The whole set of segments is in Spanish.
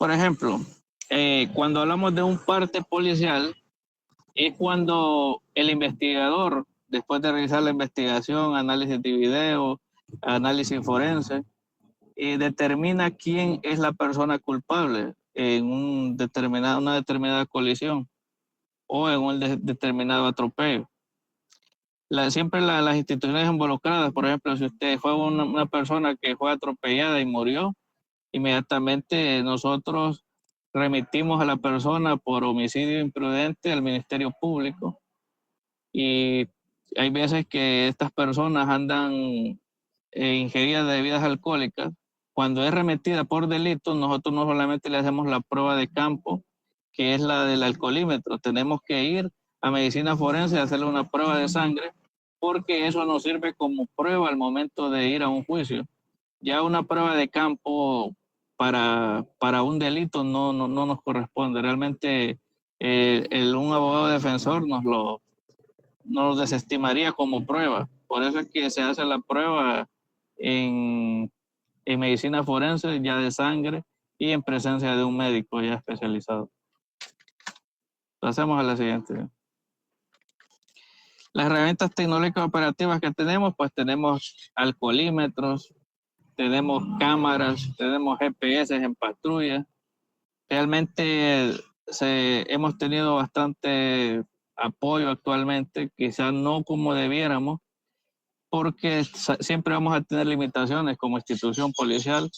Por ejemplo, cuando hablamos de un parte policial, es cuando el investigador, después de realizar la investigación, análisis de video, análisis forense, determina quién es la persona culpable en una determinada colisión o en un determinado atropello. Siempre las instituciones involucradas, por ejemplo, si usted fue una persona que fue atropellada y murió, inmediatamente nosotros remitimos a la persona por homicidio imprudente al Ministerio Público, y hay veces que estas personas andan ingeridas de bebidas alcohólicas. Cuando es remitida por delito, nosotros no solamente le hacemos la prueba de campo, que es la del alcoholímetro, tenemos que ir a medicina forense a hacerle una prueba de sangre, porque eso nos sirve como prueba al momento de ir a un juicio. Ya una prueba de campo para un delito no nos corresponde. Realmente un abogado defensor nos desestimaría como prueba. Por eso es que se hace la prueba en, en medicina forense ya de sangre y en presencia de un médico ya especializado. Pasemos a la siguiente. Las herramientas tecnológicas operativas que tenemos, pues tenemos alcoholímetros, tenemos cámaras, tenemos GPS en patrulla. Realmente hemos tenido bastante apoyo actualmente, quizás no como debiéramos, porque siempre vamos a tener limitaciones como institución policial.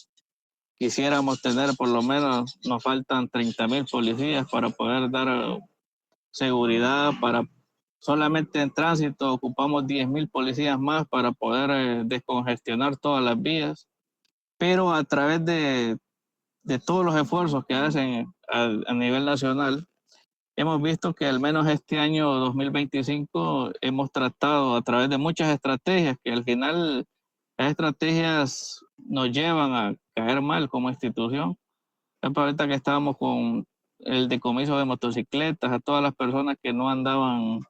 Quisiéramos tener por lo menos, nos faltan 30,000 policías para poder dar seguridad. Solamente en tránsito ocupamos 10,000 policías más para poder descongestionar todas las vías, pero a través de todos los esfuerzos que hacen a nivel nacional, hemos visto que al menos este año 2025 hemos tratado a través de muchas estrategias, que al final las estrategias nos llevan a caer mal como institución. Por ejemplo, ahorita que estábamos con el decomiso de motocicletas a todas las personas que no andaban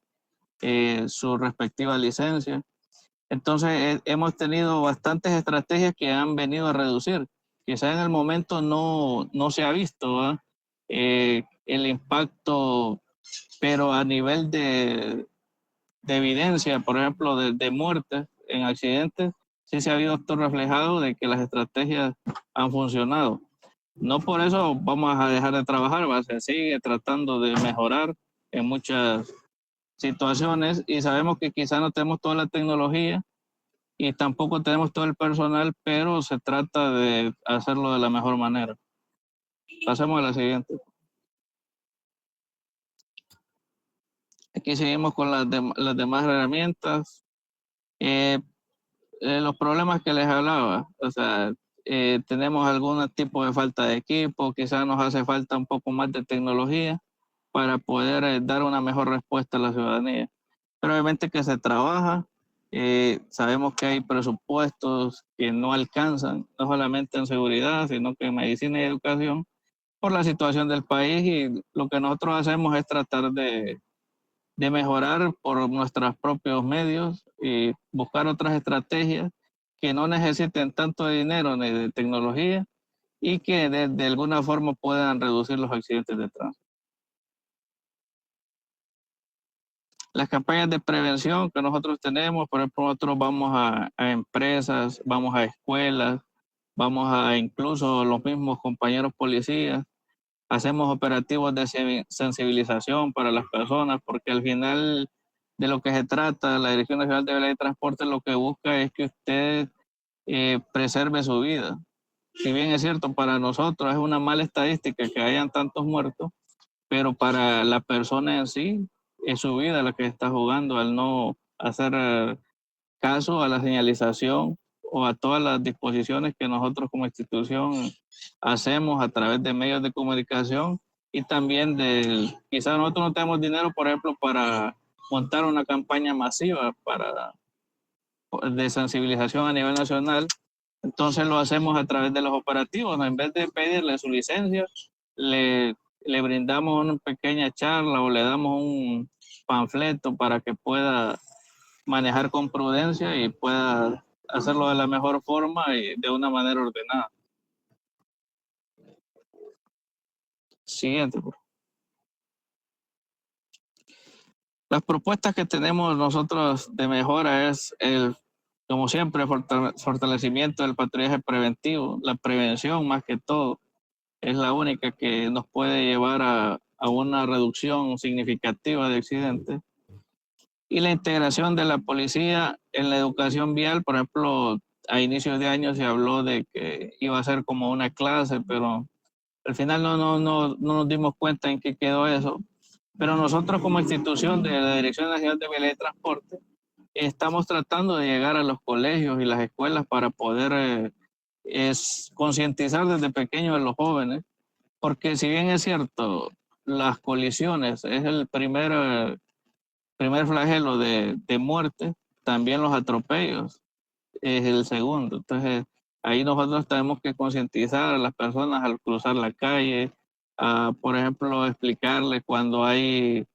su respectiva licencia. Entonces hemos tenido bastantes estrategias que han venido a reducir. Quizá en el momento no se ha visto el impacto, pero a nivel de evidencia, por ejemplo, de muertes en accidentes, sí se ha visto reflejado de que las estrategias han funcionado. No por eso vamos a dejar de trabajar, se sigue tratando de mejorar en muchas situaciones, y sabemos que quizá no tenemos toda la tecnología y tampoco tenemos todo el personal, pero se trata de hacerlo de la mejor manera. Pasemos a la siguiente. Aquí seguimos con las demás herramientas. Los problemas que les hablaba, o sea, tenemos algún tipo de falta de equipo, quizás nos hace falta un poco más de tecnología para poder dar una mejor respuesta a la ciudadanía. Pero obviamente que se trabaja, sabemos que hay presupuestos que no alcanzan, no solamente en seguridad, sino que en medicina y educación, por la situación del país, y lo que nosotros hacemos es tratar de mejorar por nuestros propios medios y buscar otras estrategias que no necesiten tanto de dinero ni de tecnología, y que de alguna forma puedan reducir los accidentes de tránsito. Las campañas de prevención que nosotros tenemos, por ejemplo, nosotros vamos a empresas, vamos a escuelas, vamos a incluso los mismos compañeros policías, hacemos operativos de sensibilización para las personas, porque al final de lo que se trata, la Dirección Nacional de Vialidad y Transporte lo que busca es que usted preserve su vida. Si bien es cierto, para nosotros es una mala estadística que hayan tantos muertos, pero para la persona en sí es su vida la que está jugando al no hacer caso a la señalización o a todas las disposiciones que nosotros como institución hacemos a través de medios de comunicación, y también quizás nosotros no tenemos dinero, por ejemplo, para montar una campaña masiva de sensibilización a nivel nacional. Entonces lo hacemos a través de los operativos, ¿no? En vez de pedirle su licencia, le brindamos una pequeña charla o le damos un panfleto para que pueda manejar con prudencia y pueda hacerlo de la mejor forma y de una manera ordenada. Siguiente. Las propuestas que tenemos nosotros de mejora es como siempre, fortalecimiento del patrullaje preventivo, la prevención más que todo, es la única que nos puede llevar a una reducción significativa de accidentes. Y la integración de la policía en la educación vial, por ejemplo, a inicios de año se habló de que iba a ser como una clase, pero al final no nos dimos cuenta en qué quedó eso. Pero nosotros como institución de la Dirección Nacional de Vialidad y Transporte estamos tratando de llegar a los colegios y las escuelas para poder concientizar desde pequeños a los jóvenes, porque si bien es cierto, las colisiones es el primer flagelo de muerte, también los atropellos es el segundo. Entonces, ahí nosotros tenemos que concientizar a las personas al cruzar la calle, por ejemplo, explicarles cuando hay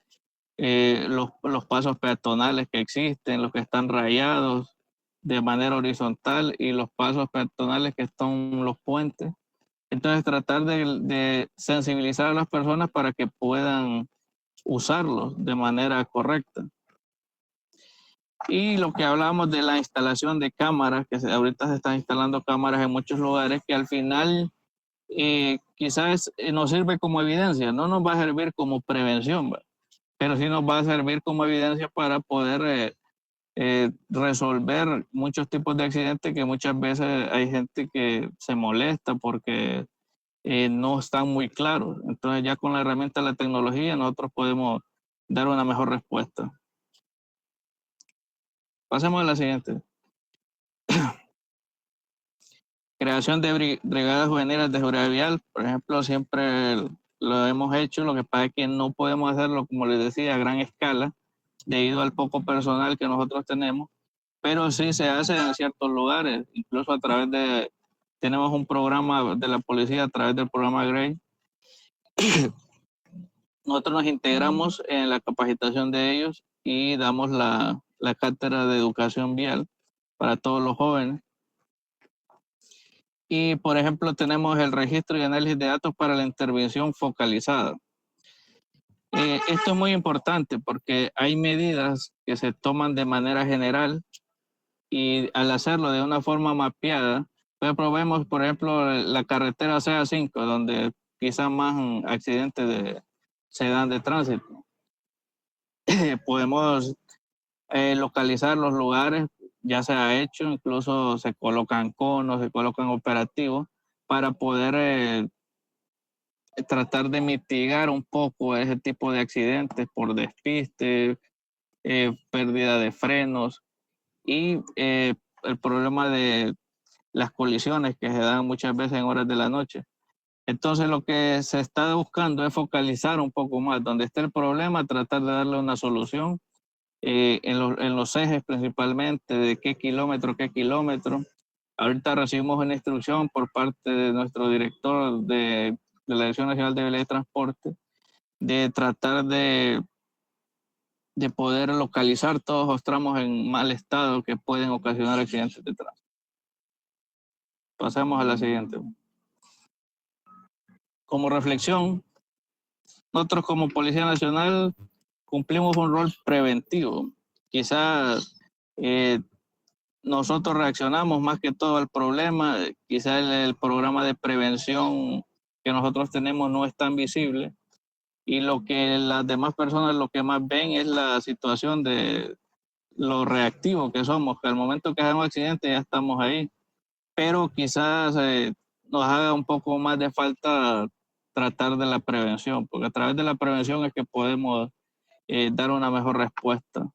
los pasos peatonales que existen, los que están rayados de manera horizontal y los pasos peatonales que son los puentes. Entonces, tratar de sensibilizar a las personas para que puedan usarlos de manera correcta. Y lo que hablamos de la instalación de cámaras, que ahorita se están instalando cámaras en muchos lugares, que al final quizás nos sirve como evidencia, no nos va a servir como prevención, ¿verdad? Pero sí nos va a servir como evidencia para poder resolver muchos tipos de accidentes que muchas veces hay gente que se molesta porque no están muy claros. Entonces ya con la herramienta de la tecnología nosotros podemos dar una mejor respuesta. Pasemos a la siguiente. Creación de brigadas juveniles de seguridad vial, por ejemplo, siempre lo hemos hecho, lo que pasa es que no podemos hacerlo, como les decía, a gran escala, debido al poco personal que nosotros tenemos, pero sí se hace en ciertos lugares, incluso tenemos un programa de la policía a través del programa GREY. Nosotros nos integramos en la capacitación de ellos y damos la cátedra de educación vial para todos los jóvenes. Y, por ejemplo, tenemos el registro y análisis de datos para la intervención focalizada. Esto es muy importante porque hay medidas que se toman de manera general y al hacerlo de una forma mapeada, pues probemos, por ejemplo, la carretera CA5, donde quizás más accidentes se dan de tránsito. Podemos localizar los lugares, ya se ha hecho, incluso se colocan conos, se colocan operativos para poder tratar de mitigar un poco ese tipo de accidentes por despiste, pérdida de frenos y el problema de las colisiones que se dan muchas veces en horas de la noche. Entonces lo que se está buscando es focalizar un poco más donde esté el problema, tratar de darle una solución en los ejes principalmente, de qué kilómetro. Ahorita recibimos una instrucción por parte de nuestro director de la Dirección Nacional de Vialidad y Transporte de tratar de poder localizar todos los tramos en mal estado que pueden ocasionar accidentes de tránsito. Pasemos a la siguiente. Como reflexión, nosotros como Policía Nacional cumplimos un rol preventivo. Quizás nosotros reaccionamos más que todo al problema, quizás el programa de prevención que nosotros tenemos no es tan visible y lo que las demás personas lo que más ven es la situación de lo reactivo que somos, que al momento que hay un accidente ya estamos ahí, pero quizás nos haga un poco más de falta tratar de la prevención, porque a través de la prevención es que podemos dar una mejor respuesta.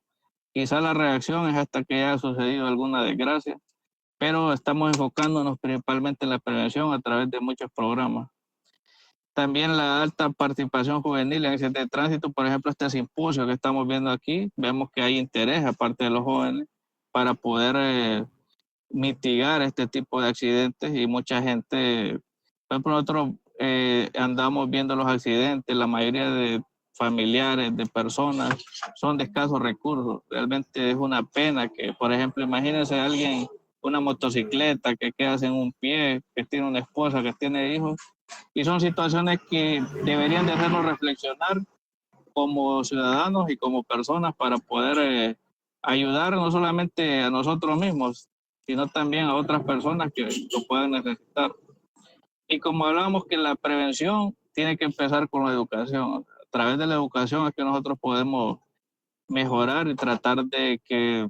Quizás la reacción es hasta que haya sucedido alguna desgracia, pero estamos enfocándonos principalmente en la prevención a través de muchos programas. También la alta participación juvenil en accidentes de tránsito, por ejemplo, este simposio que estamos viendo aquí, vemos que hay interés, aparte de los jóvenes, para poder mitigar este tipo de accidentes y mucha gente, por ejemplo, nosotros andamos viendo los accidentes, la mayoría de familiares, de personas, son de escasos recursos. Realmente es una pena que, por ejemplo, imagínense alguien una motocicleta, que queda sin un pie, que tiene una esposa, que tiene hijos. Y son situaciones que deberían de hacernos reflexionar como ciudadanos y como personas para poder ayudar no solamente a nosotros mismos, sino también a otras personas que lo puedan necesitar. Y como hablábamos que la prevención tiene que empezar con la educación. A través de la educación es que nosotros podemos mejorar y tratar de que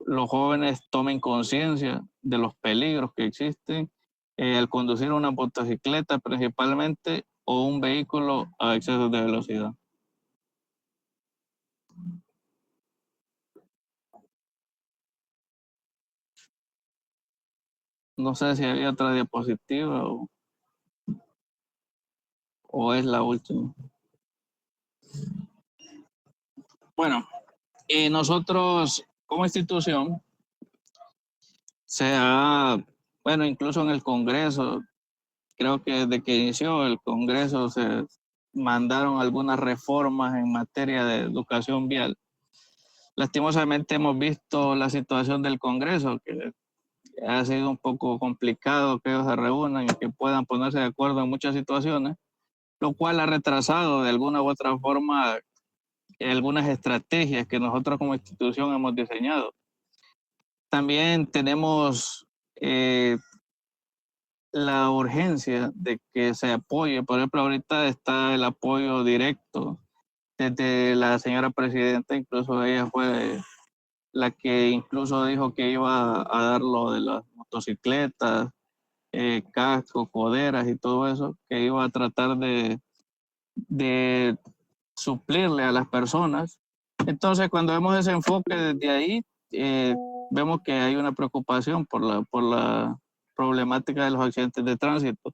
los jóvenes tomen conciencia de los peligros que existen al conducir una motocicleta principalmente o un vehículo a exceso de velocidad. No sé si había otra diapositiva o es la última. Bueno, nosotros como institución bueno, incluso en el Congreso, creo que desde que inició el Congreso se mandaron algunas reformas en materia de educación vial. Lastimosamente hemos visto la situación del Congreso, que ha sido un poco complicado que ellos se reúnan y que puedan ponerse de acuerdo en muchas situaciones, lo cual ha retrasado de alguna u otra forma algunas estrategias que nosotros como institución hemos diseñado. También tenemos la urgencia de que se apoye. Por ejemplo, ahorita está el apoyo directo desde la señora presidenta, incluso ella fue la que incluso dijo que iba a dar lo de las motocicletas, cascos, coderas y todo eso, que iba a tratar de suplirle a las personas. Entonces, cuando vemos ese enfoque desde ahí, vemos que hay una preocupación por la problemática de los accidentes de tránsito.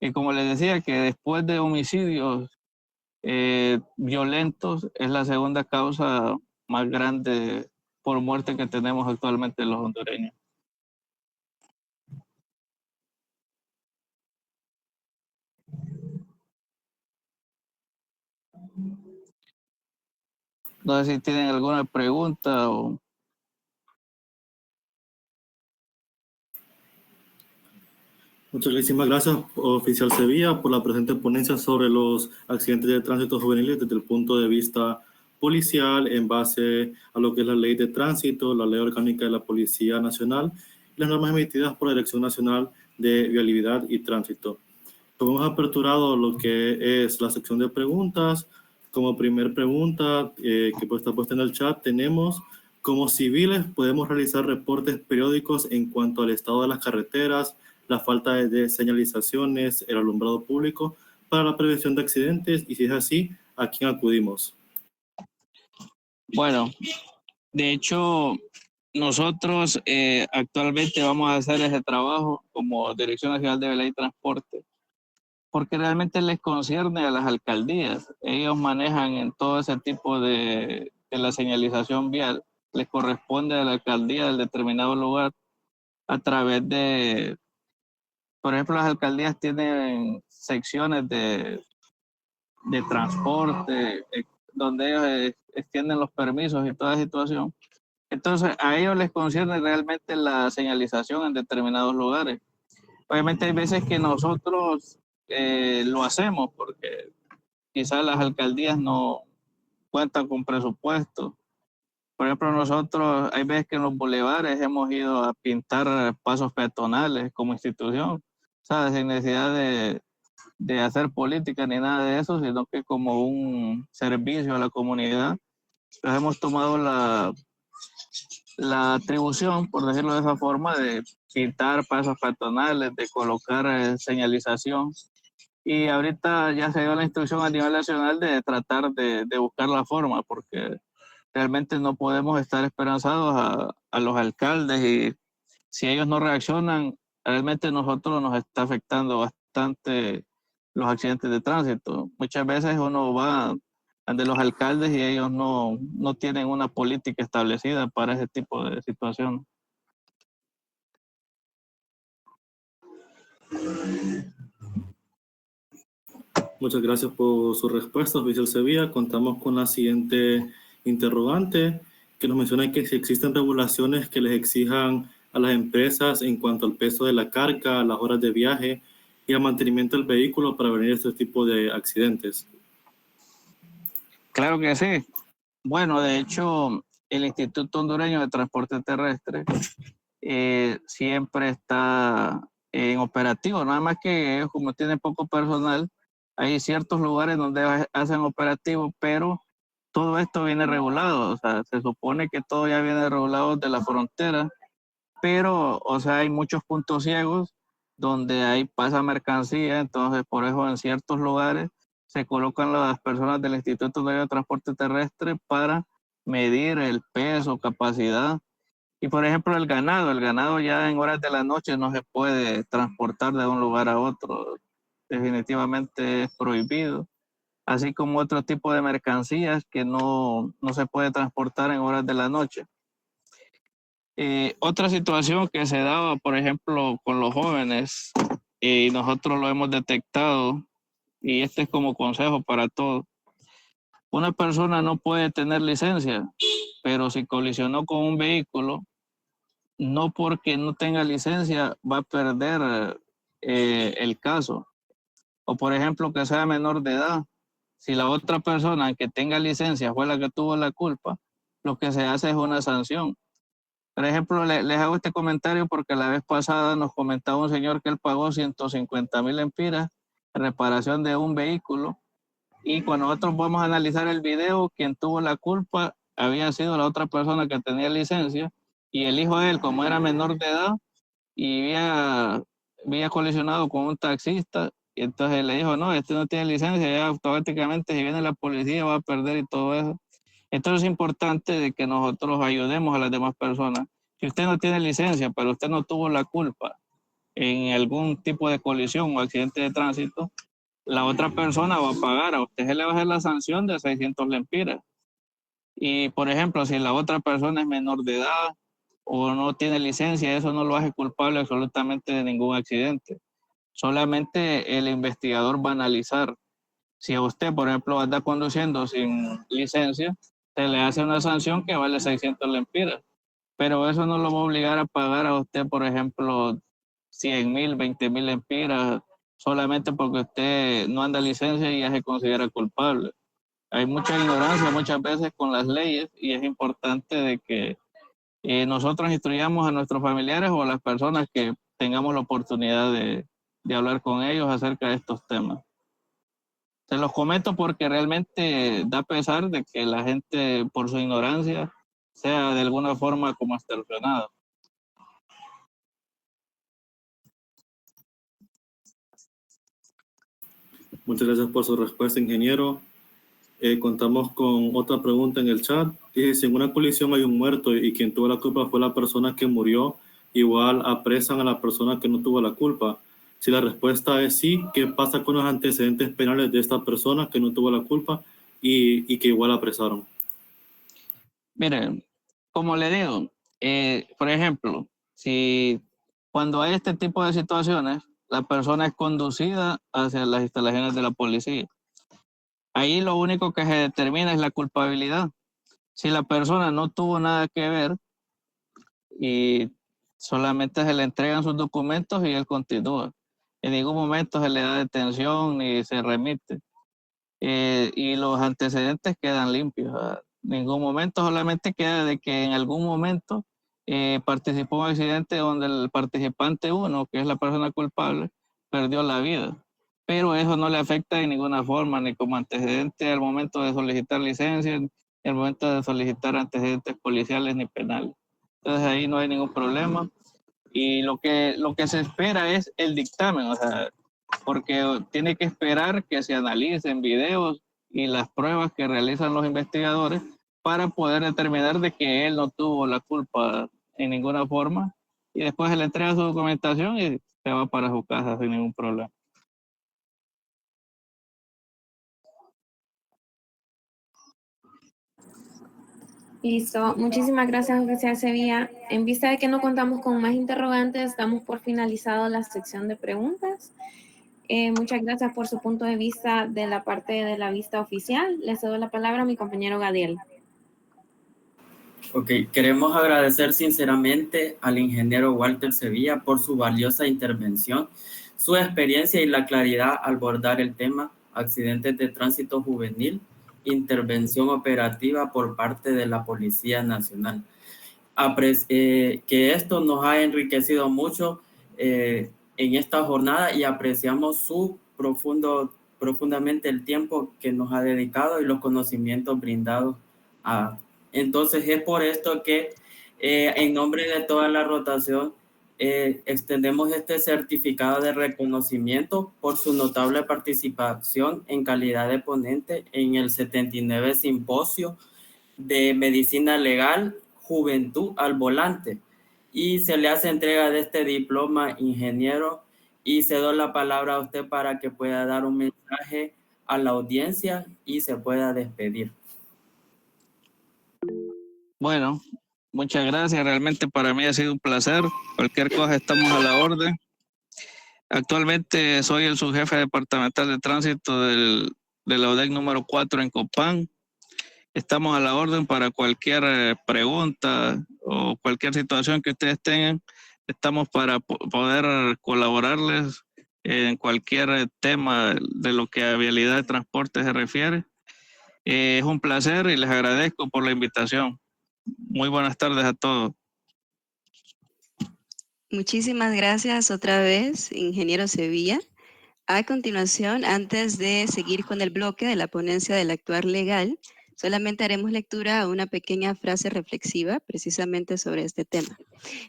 Y como les decía, que después de homicidios violentos es la segunda causa más grande por muerte que tenemos actualmente los hondureños. No sé si tienen alguna pregunta o... Muchísimas gracias, oficial Sevilla, por la presente ponencia sobre los accidentes de tránsito juveniles desde el punto de vista policial en base a lo que es la ley de tránsito, la ley orgánica de la Policía Nacional y las normas emitidas por la Dirección Nacional de Vialidad y Tránsito. Hemos aperturado lo que es la sección de preguntas. Como primer pregunta que está puesta en el chat, tenemos: como civiles podemos realizar reportes periódicos en cuanto al estado de las carreteras, la falta de señalizaciones, el alumbrado público para la prevención de accidentes, y si es así, ¿a quién acudimos? Bueno, de hecho, nosotros actualmente vamos a hacer ese trabajo como Dirección Nacional de Vialidad y Transporte, porque realmente les concierne a las alcaldías. Ellos manejan en todo ese tipo de la señalización vial. Les corresponde a la alcaldía del determinado lugar a través de, por ejemplo, las alcaldías tienen secciones de transporte, donde ellos extienden los permisos y toda situación. Entonces, a ellos les concierne realmente la señalización en determinados lugares. Obviamente hay veces que nosotros lo hacemos porque quizás las alcaldías no cuentan con presupuesto. Por ejemplo, nosotros hay veces que en los bulevares hemos ido a pintar pasos peatonales como institución, ¿sabes? Sin necesidad de hacer política ni nada de eso, sino que como un servicio a la comunidad. Entonces hemos tomado la atribución, por decirlo de esa forma, de pintar pasos peatonales, de colocar señalización. Y ahorita ya se dio la instrucción a nivel nacional de tratar de buscar la forma, porque realmente no podemos estar esperanzados a los alcaldes y si ellos no reaccionan, realmente nosotros nos está afectando bastante los accidentes de tránsito. Muchas veces uno va ante los alcaldes y ellos no tienen una política establecida para ese tipo de situaciones. Muchas gracias por su respuesta, oficial Sevilla. Contamos con la siguiente interrogante, que nos menciona que si existen regulaciones que les exijan a las empresas en cuanto al peso de la carga, las horas de viaje y al mantenimiento del vehículo para prevenir este tipo de accidentes? Claro que sí. Bueno, de hecho, el Instituto Hondureño de Transporte Terrestre siempre está en operativo, nada más que ellos, como tienen poco personal, hay ciertos lugares donde hacen operativo, pero todo esto viene regulado, o sea, se supone que todo ya viene regulado de la frontera, pero, o sea, hay muchos puntos ciegos donde hay pasa mercancía, entonces por eso en ciertos lugares se colocan las personas del Instituto de Transporte Terrestre para medir el peso, capacidad. Y por ejemplo el ganado ya en horas de la noche no se puede transportar de un lugar a otro, definitivamente es prohibido, así como otro tipo de mercancías que no se puede transportar en horas de la noche. Otra situación que se daba, por ejemplo, con los jóvenes, y nosotros lo hemos detectado, y este es como consejo para todos. Una persona no puede tener licencia, pero si colisionó con un vehículo, no porque no tenga licencia va a perder el caso. O por ejemplo, que sea menor de edad. Si la otra persona que tenga licencia fue la que tuvo la culpa, lo que se hace es una sanción. Por ejemplo, les hago este comentario porque la vez pasada nos comentaba un señor que él pagó 150,000 lempiras en reparación de un vehículo y cuando nosotros vamos a analizar el video, quien tuvo la culpa había sido la otra persona que tenía licencia y el hijo de él, como era menor de edad y había colisionado con un taxista, y entonces le dijo, no, este no tiene licencia, ya automáticamente si viene la policía va a perder y todo eso. Entonces es importante de que nosotros ayudemos a las demás personas. Si usted no tiene licencia, pero usted no tuvo la culpa en algún tipo de colisión o accidente de tránsito, la otra persona va a pagar. A usted se le va a hacer la sanción de 600 lempiras. Y, por ejemplo, si la otra persona es menor de edad o no tiene licencia, eso no lo hace culpable absolutamente de ningún accidente. Solamente el investigador va a analizar. Si a usted, por ejemplo, anda conduciendo sin licencia, se le hace una sanción que vale 600 lempiras. Pero eso no lo va a obligar a pagar a usted, por ejemplo, 100,000, 20,000 lempiras, solamente porque usted no anda licencia y ya se considera culpable. Hay mucha ignorancia muchas veces con las leyes y es importante de que nosotros instruyamos a nuestros familiares o a las personas que tengamos la oportunidad de hablar con ellos acerca de estos temas. Se los comento porque realmente da pesar de que la gente por su ignorancia sea de alguna forma como extorsionada. Muchas gracias por su respuesta, ingeniero. Contamos con otra pregunta en el chat. Dice, si en una colisión hay un muerto y quien tuvo la culpa fue la persona que murió, igual apresan a la persona que no tuvo la culpa. Si la respuesta es sí, ¿qué pasa con los antecedentes penales de esta persona que no tuvo la culpa y que igual apresaron? Miren, como le digo, por ejemplo, si cuando hay este tipo de situaciones, la persona es conducida hacia las instalaciones de la policía. Ahí lo único que se determina es la culpabilidad. Si la persona no tuvo nada que ver y solamente se le entregan sus documentos y él continúa. En ningún momento se le da detención ni se remite. Y los antecedentes quedan limpios. En ningún momento solamente queda de que en algún momento participó en un accidente donde el participante uno, que es la persona culpable, perdió la vida. Pero eso no le afecta de ninguna forma, ni como antecedente al momento de solicitar licencia, ni al momento de solicitar antecedentes policiales ni penales. Entonces ahí no hay ningún problema. Y lo que se espera es el dictamen, o sea, porque tiene que esperar que se analicen videos y las pruebas que realizan los investigadores para poder determinar de que él no tuvo la culpa en ninguna forma y después se le entrega su documentación y se va para su casa sin ningún problema. Listo. Muchísimas gracias, oficial Sevilla. En vista de que no contamos con más interrogantes, damos por finalizado la sección de preguntas. Muchas gracias por su punto de vista de la parte de la vista oficial. Le cedo la palabra a mi compañero Gadiel. Ok, queremos agradecer sinceramente al ingeniero Walter Sevilla por su valiosa intervención, su experiencia y la claridad al abordar el tema accidentes de tránsito juvenil, intervención operativa por parte de la Policía Nacional. Que esto nos ha enriquecido mucho en esta jornada y apreciamos profundamente el tiempo que nos ha dedicado y los conocimientos brindados. Entonces es por esto que en nombre de toda la rotación extendemos este certificado de reconocimiento por su notable participación en calidad de ponente en el 79 Simposio de Medicina Legal, Juventud al Volante. Y se le hace entrega de este diploma, ingeniero, y cedo la palabra a usted para que pueda dar un mensaje a la audiencia y se pueda despedir. Bueno, muchas gracias. Realmente para mí ha sido un placer. Cualquier cosa estamos a la orden. Actualmente soy el subjefe departamental de tránsito de la ODEC número 4 en Copán. Estamos a la orden para cualquier pregunta o cualquier situación que ustedes tengan. Estamos para poder colaborarles en cualquier tema de lo que a vialidad de transporte se refiere. Es un placer y les agradezco por la invitación. Muy buenas tardes a todos. Muchísimas gracias otra vez, ingeniero Sevilla. A continuación, antes de seguir con el bloque de la ponencia del actuar legal, solamente haremos lectura a una pequeña frase reflexiva precisamente sobre este tema.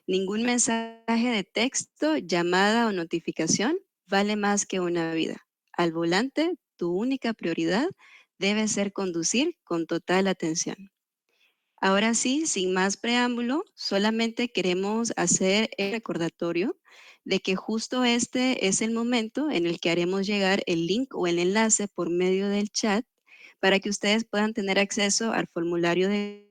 Ningún mensaje de texto, llamada o notificación vale más que una vida. Al volante, tu única prioridad debe ser conducir con total atención. Ahora sí, sin más preámbulo, solamente queremos hacer el recordatorio de que justo este es el momento en el que haremos llegar el link o el enlace por medio del chat para que ustedes puedan tener acceso al formulario de...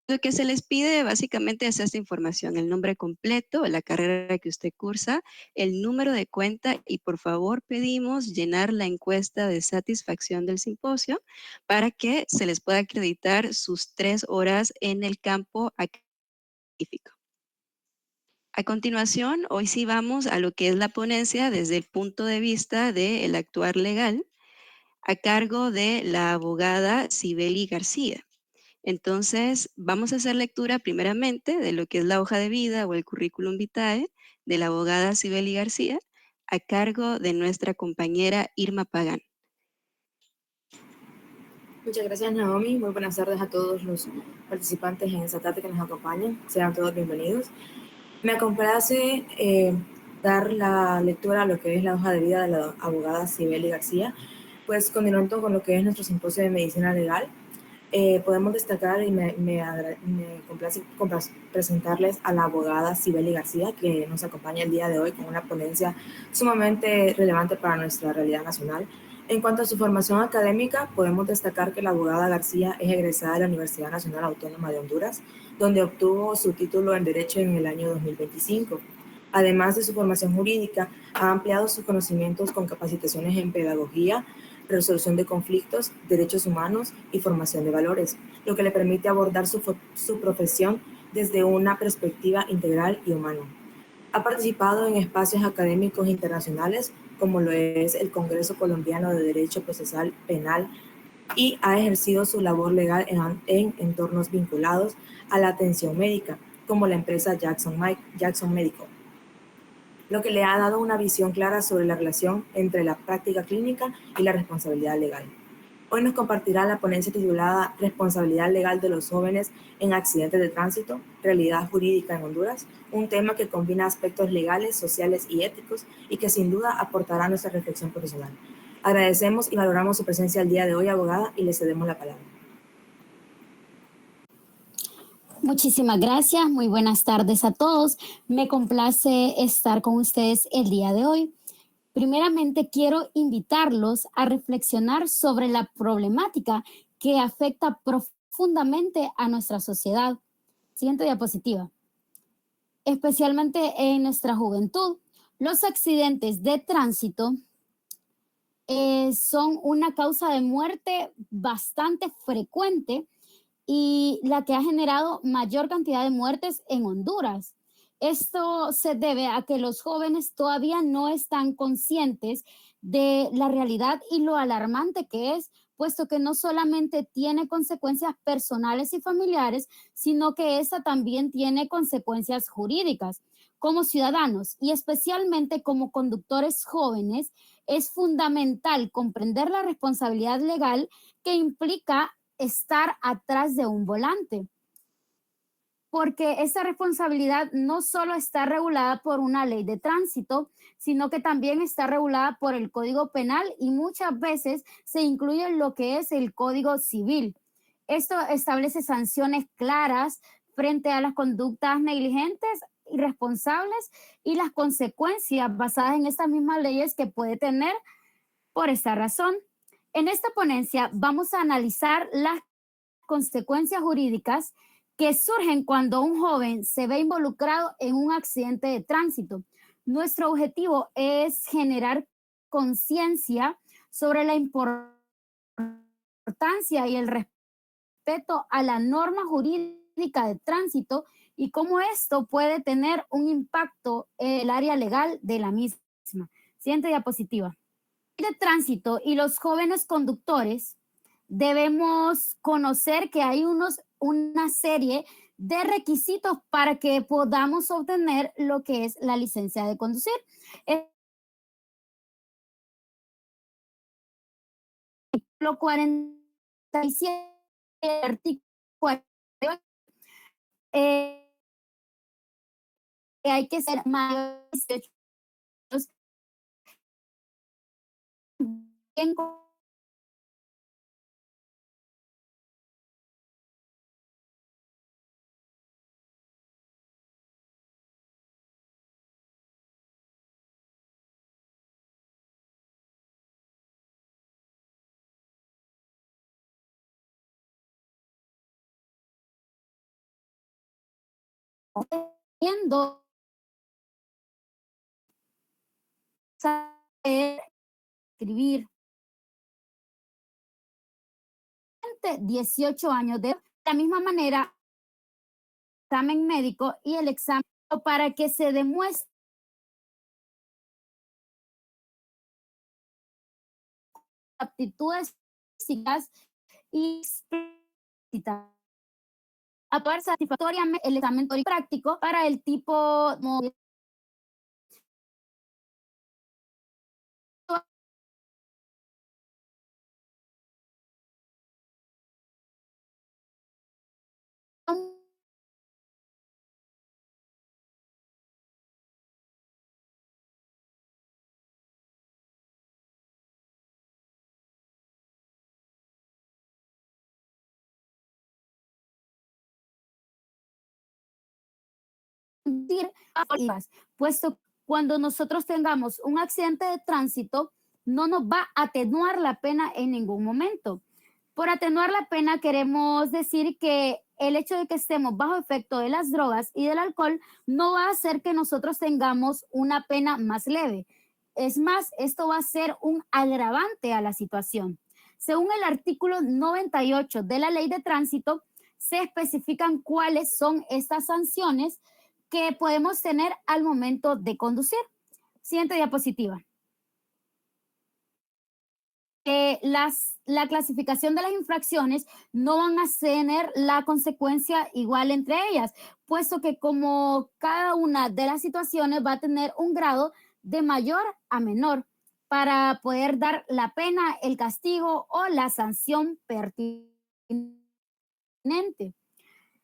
Lo que se les pide básicamente es esta información: el nombre completo, la carrera que usted cursa, el número de cuenta y por favor pedimos llenar la encuesta de satisfacción del simposio para que se les pueda acreditar sus 3 horas en el campo académico. A continuación, hoy sí vamos a lo que es la ponencia desde el punto de vista del actuar legal a cargo de la abogada Sibeli García. Entonces, vamos a hacer lectura primeramente de lo que es la hoja de vida o el currículum vitae de la abogada Sibeli García a cargo de nuestra compañera Irma Pagán. Muchas gracias, Naomi. Muy buenas tardes a todos los participantes en esta tarde que nos acompañan. Sean todos bienvenidos. Me complace dar la lectura a lo que es la hoja de vida de la abogada Sibeli García. Pues continuando con lo que es nuestro simposio de medicina legal, podemos destacar y me complace presentarles a la abogada Sibeli García, que nos acompaña el día de hoy con una ponencia sumamente relevante para nuestra realidad nacional. En cuanto a su formación académica, podemos destacar que la abogada García es egresada de la Universidad Nacional Autónoma de Honduras, donde obtuvo su título en Derecho en el año 2025. Además de su formación jurídica, ha ampliado sus conocimientos con capacitaciones en pedagogía, resolución de conflictos, derechos humanos y formación de valores, lo que le permite abordar su profesión desde una perspectiva integral y humana. Ha participado en espacios académicos internacionales como lo es el Congreso Colombiano de Derecho Procesal Penal y ha ejercido su labor legal en entornos vinculados a la atención médica, como la empresa Jackson Medical, lo que le ha dado una visión clara sobre la relación entre la práctica clínica y la responsabilidad legal. Hoy nos compartirá la ponencia titulada Responsabilidad legal de los jóvenes en accidentes de tránsito, realidad jurídica en Honduras, un tema que combina aspectos legales, sociales y éticos y que sin duda aportará a nuestra reflexión profesional. Agradecemos y valoramos su presencia el día de hoy, abogada, y le cedemos la palabra. Muchísimas gracias, muy buenas tardes a todos. Me complace estar con ustedes el día de hoy. Primeramente, quiero invitarlos a reflexionar sobre la problemática que afecta profundamente a nuestra sociedad. Siguiente diapositiva. Especialmente en nuestra juventud, los accidentes de tránsito son una causa de muerte bastante frecuente y la que ha generado mayor cantidad de muertes en Honduras. Esto se debe a que los jóvenes todavía no están conscientes de la realidad y lo alarmante que es, puesto que no solamente tiene consecuencias personales y familiares, sino que esta también tiene consecuencias jurídicas. Como ciudadanos y especialmente como conductores jóvenes, es fundamental comprender la responsabilidad legal que implica estar atrás de un volante, porque esa responsabilidad no solo está regulada por una ley de tránsito, sino que también está regulada por el Código Penal y muchas veces se incluye lo que es el Código Civil. Esto establece sanciones claras frente a las conductas negligentes, irresponsables y las consecuencias basadas en estas mismas leyes que puede tener por esta razón. En esta ponencia vamos a analizar las consecuencias jurídicas que surgen cuando un joven se ve involucrado en un accidente de tránsito. Nuestro objetivo es generar conciencia sobre la importancia y el respeto a la norma jurídica de tránsito y cómo esto puede tener un impacto en el área legal de la misma. Siguiente diapositiva. De tránsito y los jóvenes conductores debemos conocer que hay una serie de requisitos para que podamos obtener lo que es la licencia de conducir. Artículo 47, artículo 48, hay que ser mayor de 18 años. Saber escribir. 18 años de la misma manera, examen médico y el examen para que se demuestre aptitudes físicas y aprobar satisfactoriamente el examen teórico práctico para el tipo puesto cuando nosotros tengamos un accidente de tránsito, no nos va a atenuar la pena en ningún momento. Por atenuar la pena queremos decir que el hecho de que estemos bajo efecto de las drogas y del alcohol no va a hacer que nosotros tengamos una pena más leve. Es más, esto va a ser un agravante a la situación. Según el artículo 98 de la Ley de Tránsito, se especifican cuáles son estas sanciones que podemos tener al momento de conducir. Siguiente diapositiva. La clasificación de las infracciones no van a tener la consecuencia igual entre ellas, puesto que como cada una de las situaciones va a tener un grado de mayor a menor para poder dar la pena, el castigo o la sanción pertinente.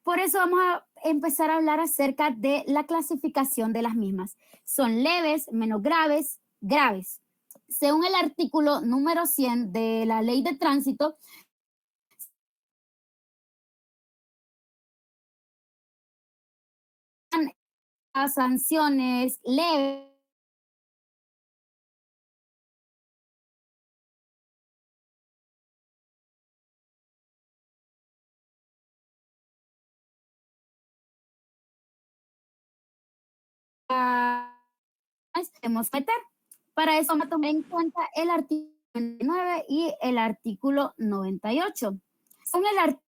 Por eso vamos a empezar a hablar acerca de la clasificación de las mismas. Son leves, menos graves, graves. Según el artículo número 100 de la Ley de Tránsito, las sanciones leves debemos meter. Para eso vamos a tomar en cuenta el artículo 99 y el artículo 98. Son el artículo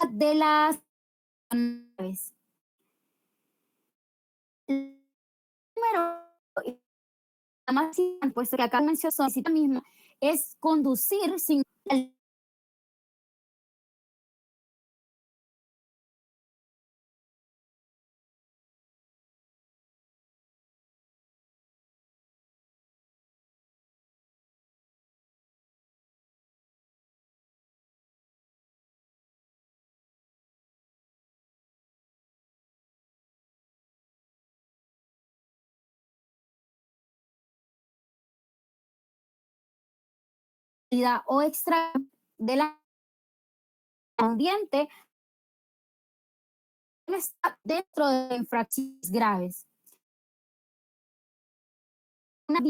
de las número más puesto que acá mencionó la misma es conducir sin o extra de la ambiente está dentro de infracciones graves. Una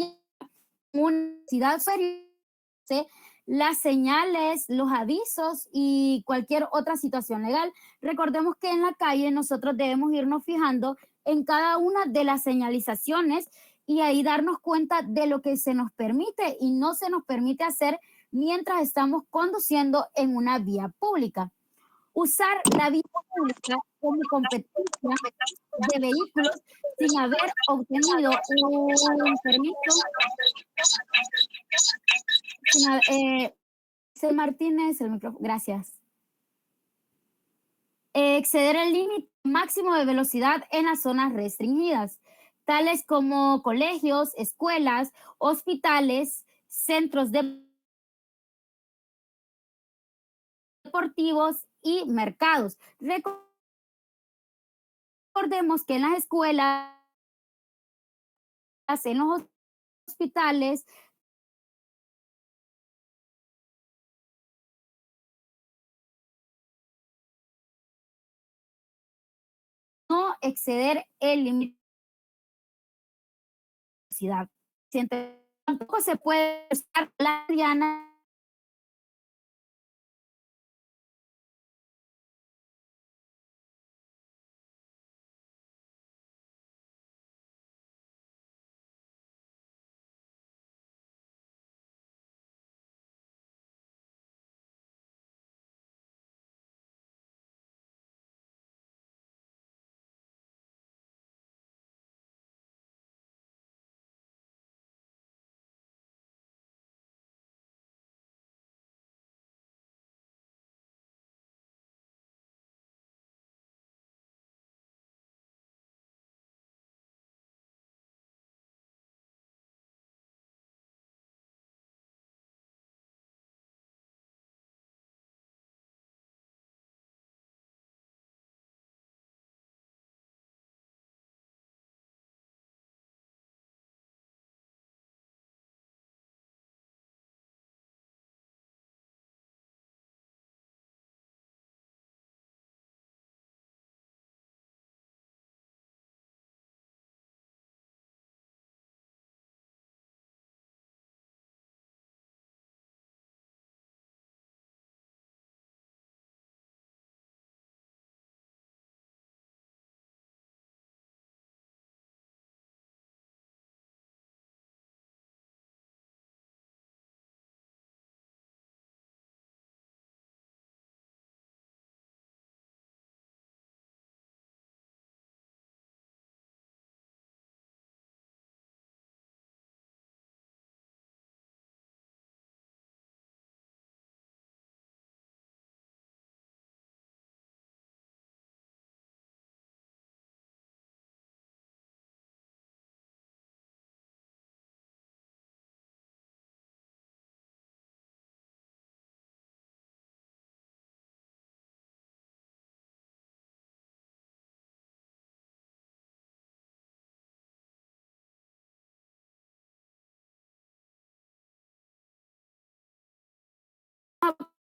necesidad superior, las señales, los avisos y cualquier otra situación legal. Recordemos que en la calle nosotros debemos irnos fijando en cada una de las señalizaciones y ahí darnos cuenta de lo que se nos permite y no se nos permite hacer mientras estamos conduciendo en una vía pública. Usar la vía pública como competencia de vehículos sin haber obtenido un permiso. Martínez, el micrófono, gracias. Exceder el límite máximo de velocidad en las zonas restringidas, tales como colegios, escuelas, hospitales, centros deportivos y mercados. Recordemos que en las escuelas, en los hospitales, no exceder el límite de velocidad. Tampoco se puede usar la diana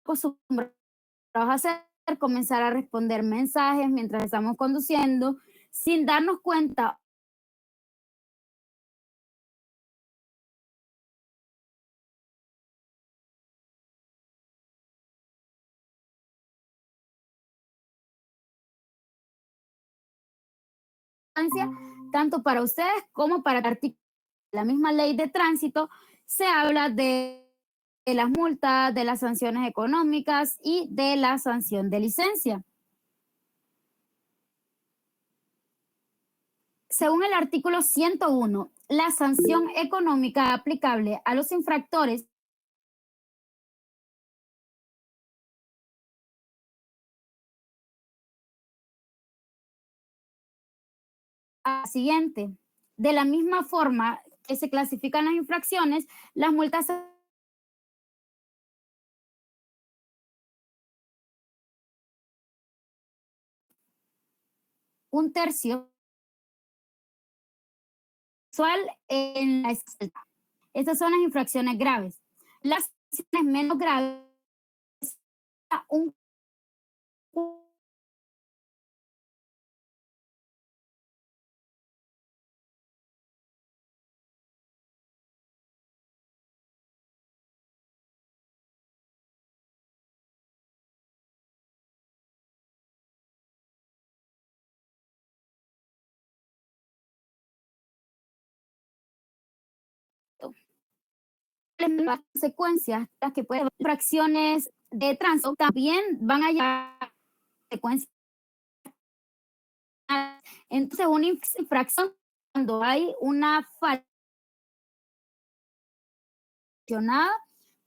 acostumbrados a hacer, comenzar a responder mensajes mientras estamos conduciendo sin darnos cuenta tanto para ustedes como para la misma ley de tránsito se habla de de las multas, de las sanciones económicas y de la sanción de licencia. Según el artículo 101, la sanción económica aplicable a los infractores a la siguiente. De la misma forma que se clasifican las infracciones, las multas un tercio mensual en la escala. Estas son las infracciones graves. Las infracciones menos graves, un las consecuencias, las que pueden infracciones de tránsito también van a llevar consecuencias. Entonces, una infracción cuando hay una falta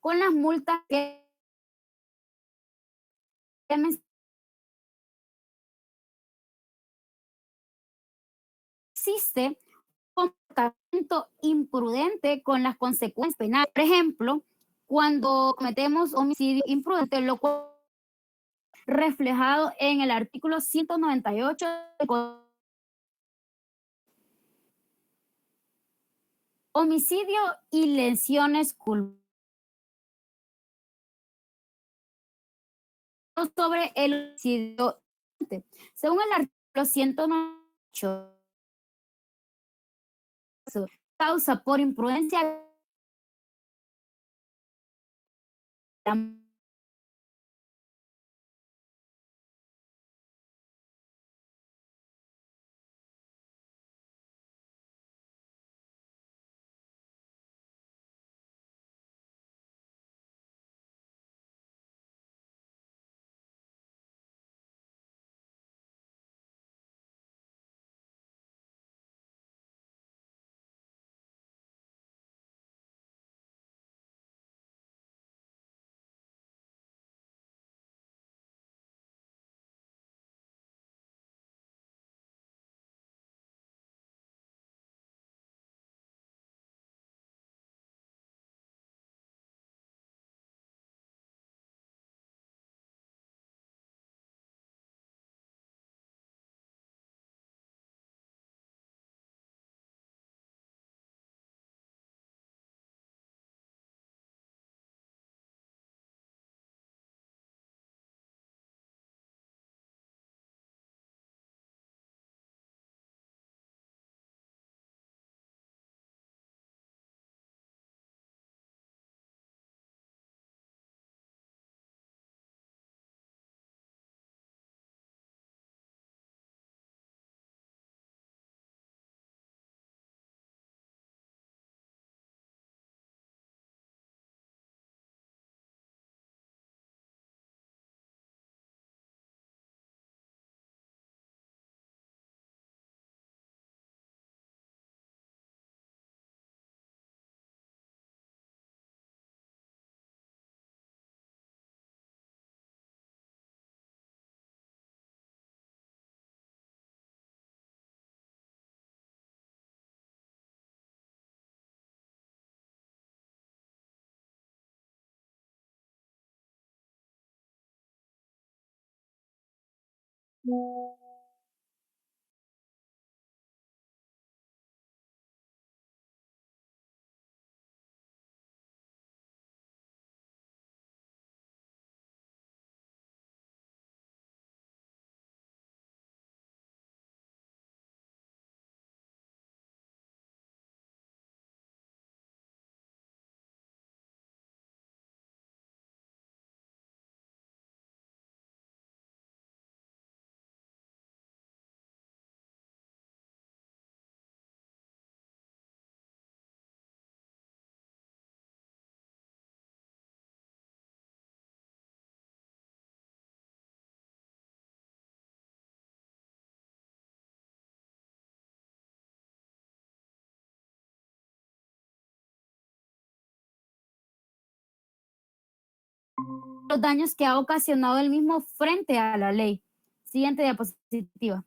con las multas que existe comportamiento imprudente con las consecuencias penales. Por ejemplo, cuando cometemos homicidio imprudente, lo cual reflejado en el artículo 198 de homicidio y lesiones culpables sobre el homicidio. Según el artículo 198, causa por imprudencia los daños que ha ocasionado el mismo frente a la ley. Siguiente diapositiva.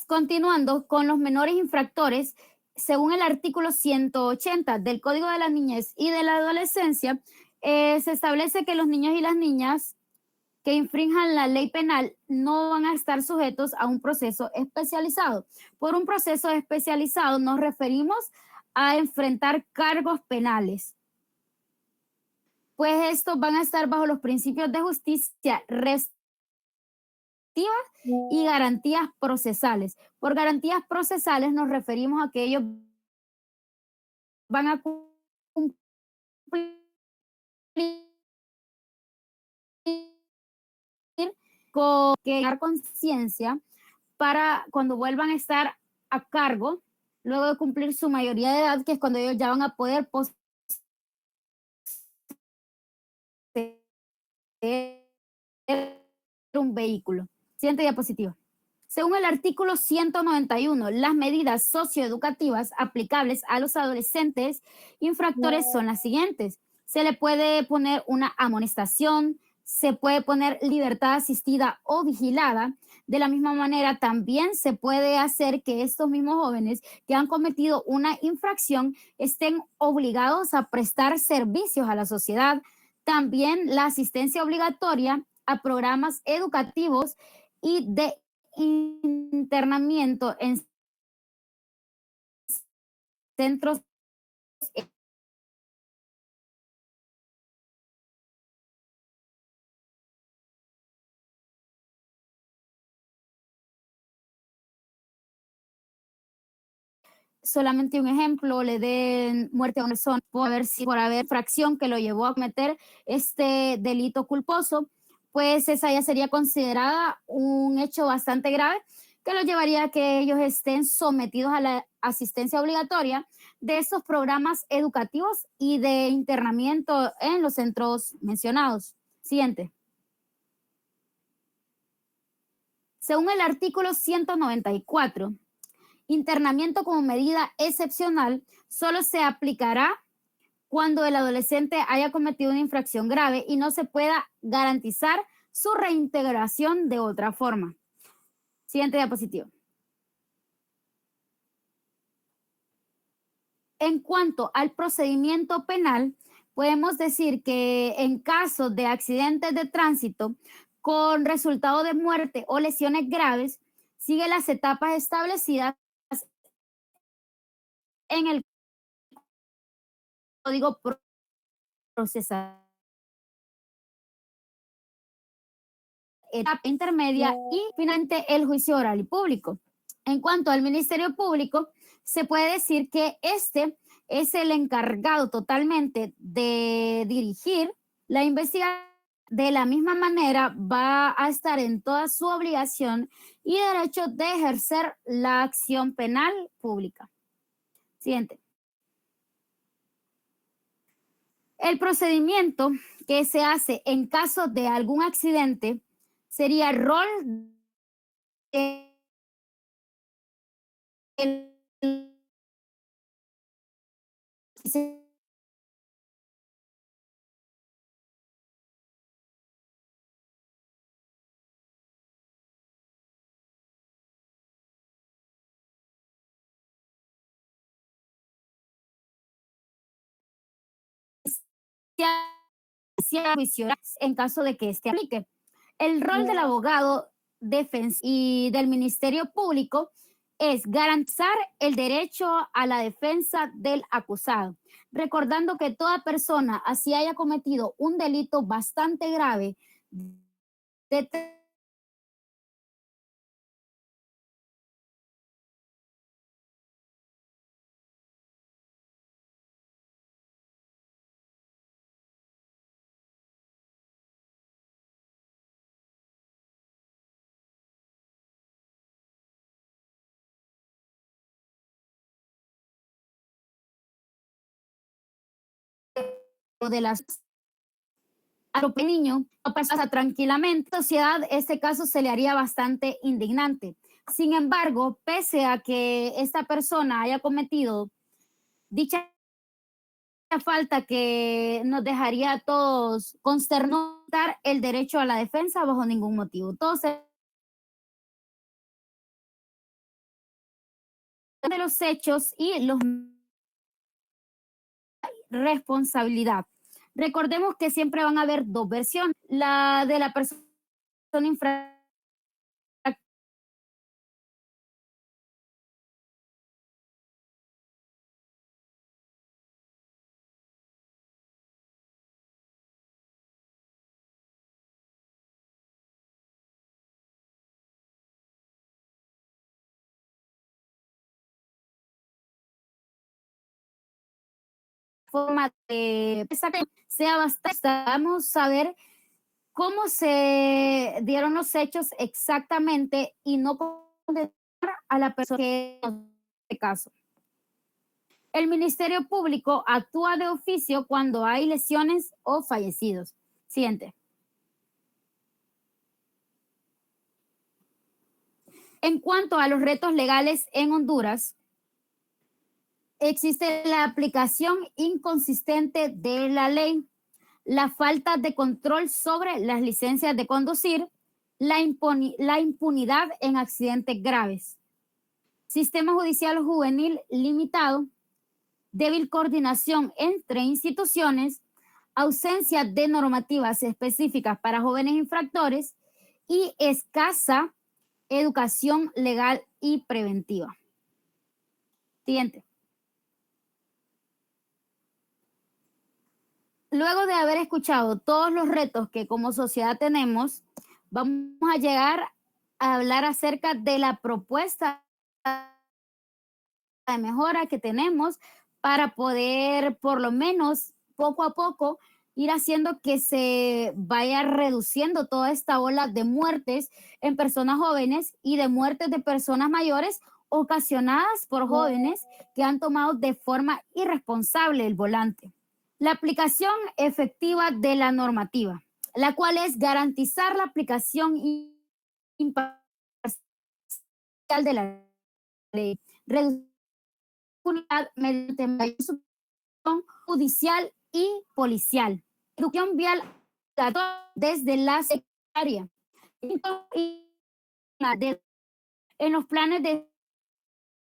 Continuando con los menores infractores, según el artículo 180 del Código de la Niñez y de la Adolescencia, se establece que los niños y las niñas que infrinjan la ley penal no van a estar sujetos a un proceso especializado. Por un proceso especializado nos referimos a enfrentar cargos penales. Pues estos van a estar bajo los principios de justicia restrictiva y garantías procesales. Por garantías procesales nos referimos a que ellos van a cumplir con dar conciencia para cuando vuelvan a estar a cargo, luego de cumplir su mayoría de edad, que es cuando ellos ya van a poder poseer un vehículo. Siguiente diapositiva. Según el artículo 191, las medidas socioeducativas aplicables a los adolescentes infractores son las siguientes. Se le puede poner una amonestación, se puede poner libertad asistida o vigilada. De la misma manera, también se puede hacer que estos mismos jóvenes que han cometido una infracción estén obligados a prestar servicios a la sociedad. También la asistencia obligatoria a programas educativos y de internamiento en centros solamente un ejemplo, le den muerte a una persona por haber fracción que lo llevó a cometer este delito culposo, pues esa ya sería considerada un hecho bastante grave que lo llevaría a que ellos estén sometidos a la asistencia obligatoria de estos programas educativos y de internamiento en los centros mencionados. Siguiente. Según el artículo 194, internamiento como medida excepcional solo se aplicará cuando el adolescente haya cometido una infracción grave y no se pueda garantizar su reintegración de otra forma. Siguiente diapositiva. En cuanto al procedimiento penal, podemos decir que en caso de accidentes de tránsito con resultado de muerte o lesiones graves, sigue las etapas establecidas en el Código Procesal. Etapa intermedia y finalmente el juicio oral y público. En cuanto al Ministerio Público, se puede decir que este es el encargado totalmente de dirigir la investigación. De la misma manera, va a estar en toda su obligación y derecho de ejercer la acción penal pública. Siguiente. El procedimiento que se hace en caso de algún accidente sería el rol de en caso de que este aplique. El rol del abogado defensa y del Ministerio Público es garantizar el derecho a la defensa del acusado, recordando que toda persona, así haya cometido un delito bastante grave, de las a lo niño no pasa tranquilamente, en sociedad este caso se le haría bastante indignante. Sin embargo, pese a que esta persona haya cometido dicha falta que nos dejaría a todos consternar el derecho a la defensa bajo ningún motivo. Todos de los hechos y los responsabilidad. Recordemos que siempre van a haber dos versiones, la de la persona infractora forma de sea bastante. Vamos a ver cómo se dieron los hechos exactamente y no condenar a la persona que en este caso. El Ministerio Público actúa de oficio cuando hay lesiones o fallecidos. Siguiente. En cuanto a los retos legales en Honduras, existe la aplicación inconsistente de la ley, la falta de control sobre las licencias de conducir, la impunidad en accidentes graves, sistema judicial juvenil limitado, débil coordinación entre instituciones, ausencia de normativas específicas para jóvenes infractores y escasa educación legal y preventiva. Siguiente. Luego de haber escuchado todos los retos que como sociedad tenemos, vamos a llegar a hablar acerca de la propuesta de mejora que tenemos para poder, por lo menos poco a poco, ir haciendo que se vaya reduciendo toda esta ola de muertes en personas jóvenes y de muertes de personas mayores ocasionadas por jóvenes que han tomado de forma irresponsable el volante. La aplicación efectiva de la normativa, la cual es garantizar la aplicación imparcial de la ley, reducir mediante mayor supervisión judicial y policial, educación vial desde la secundaria, en los planes de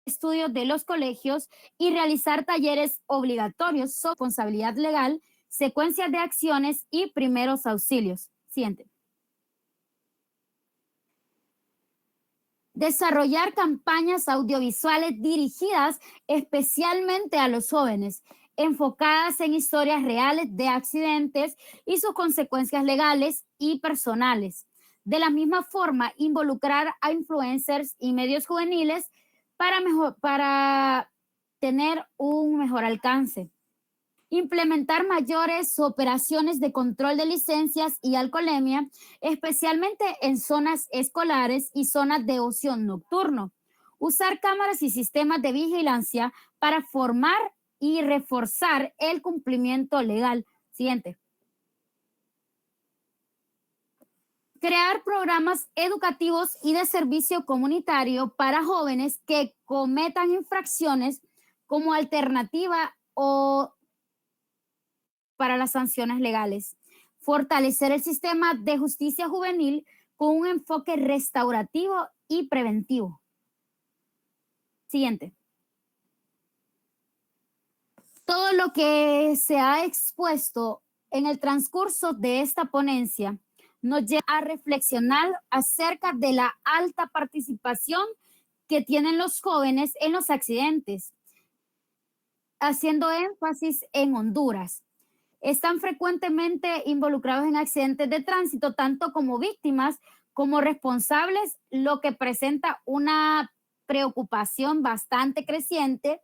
estudios de los colegios y realizar talleres obligatorios sobre responsabilidad legal, secuencias de acciones y primeros auxilios. Siguiente. Desarrollar campañas audiovisuales dirigidas especialmente a los jóvenes, enfocadas en historias reales de accidentes y sus consecuencias legales y personales. De la misma forma, involucrar a influencers y medios juveniles para tener un mejor alcance. Implementar mayores operaciones de control de licencias y alcoholemia, especialmente en zonas escolares y zonas de ocio nocturno. Usar cámaras y sistemas de vigilancia para formar y reforzar el cumplimiento legal. Siguiente. Crear programas educativos y de servicio comunitario para jóvenes que cometan infracciones como alternativa o para las sanciones legales. Fortalecer el sistema de justicia juvenil con un enfoque restaurativo y preventivo. Siguiente. Todo lo que se ha expuesto en el transcurso de esta ponencia nos lleva a reflexionar acerca de la alta participación que tienen los jóvenes en los accidentes, haciendo énfasis en Honduras. Están frecuentemente involucrados en accidentes de tránsito, tanto como víctimas como responsables, lo que presenta una preocupación bastante creciente,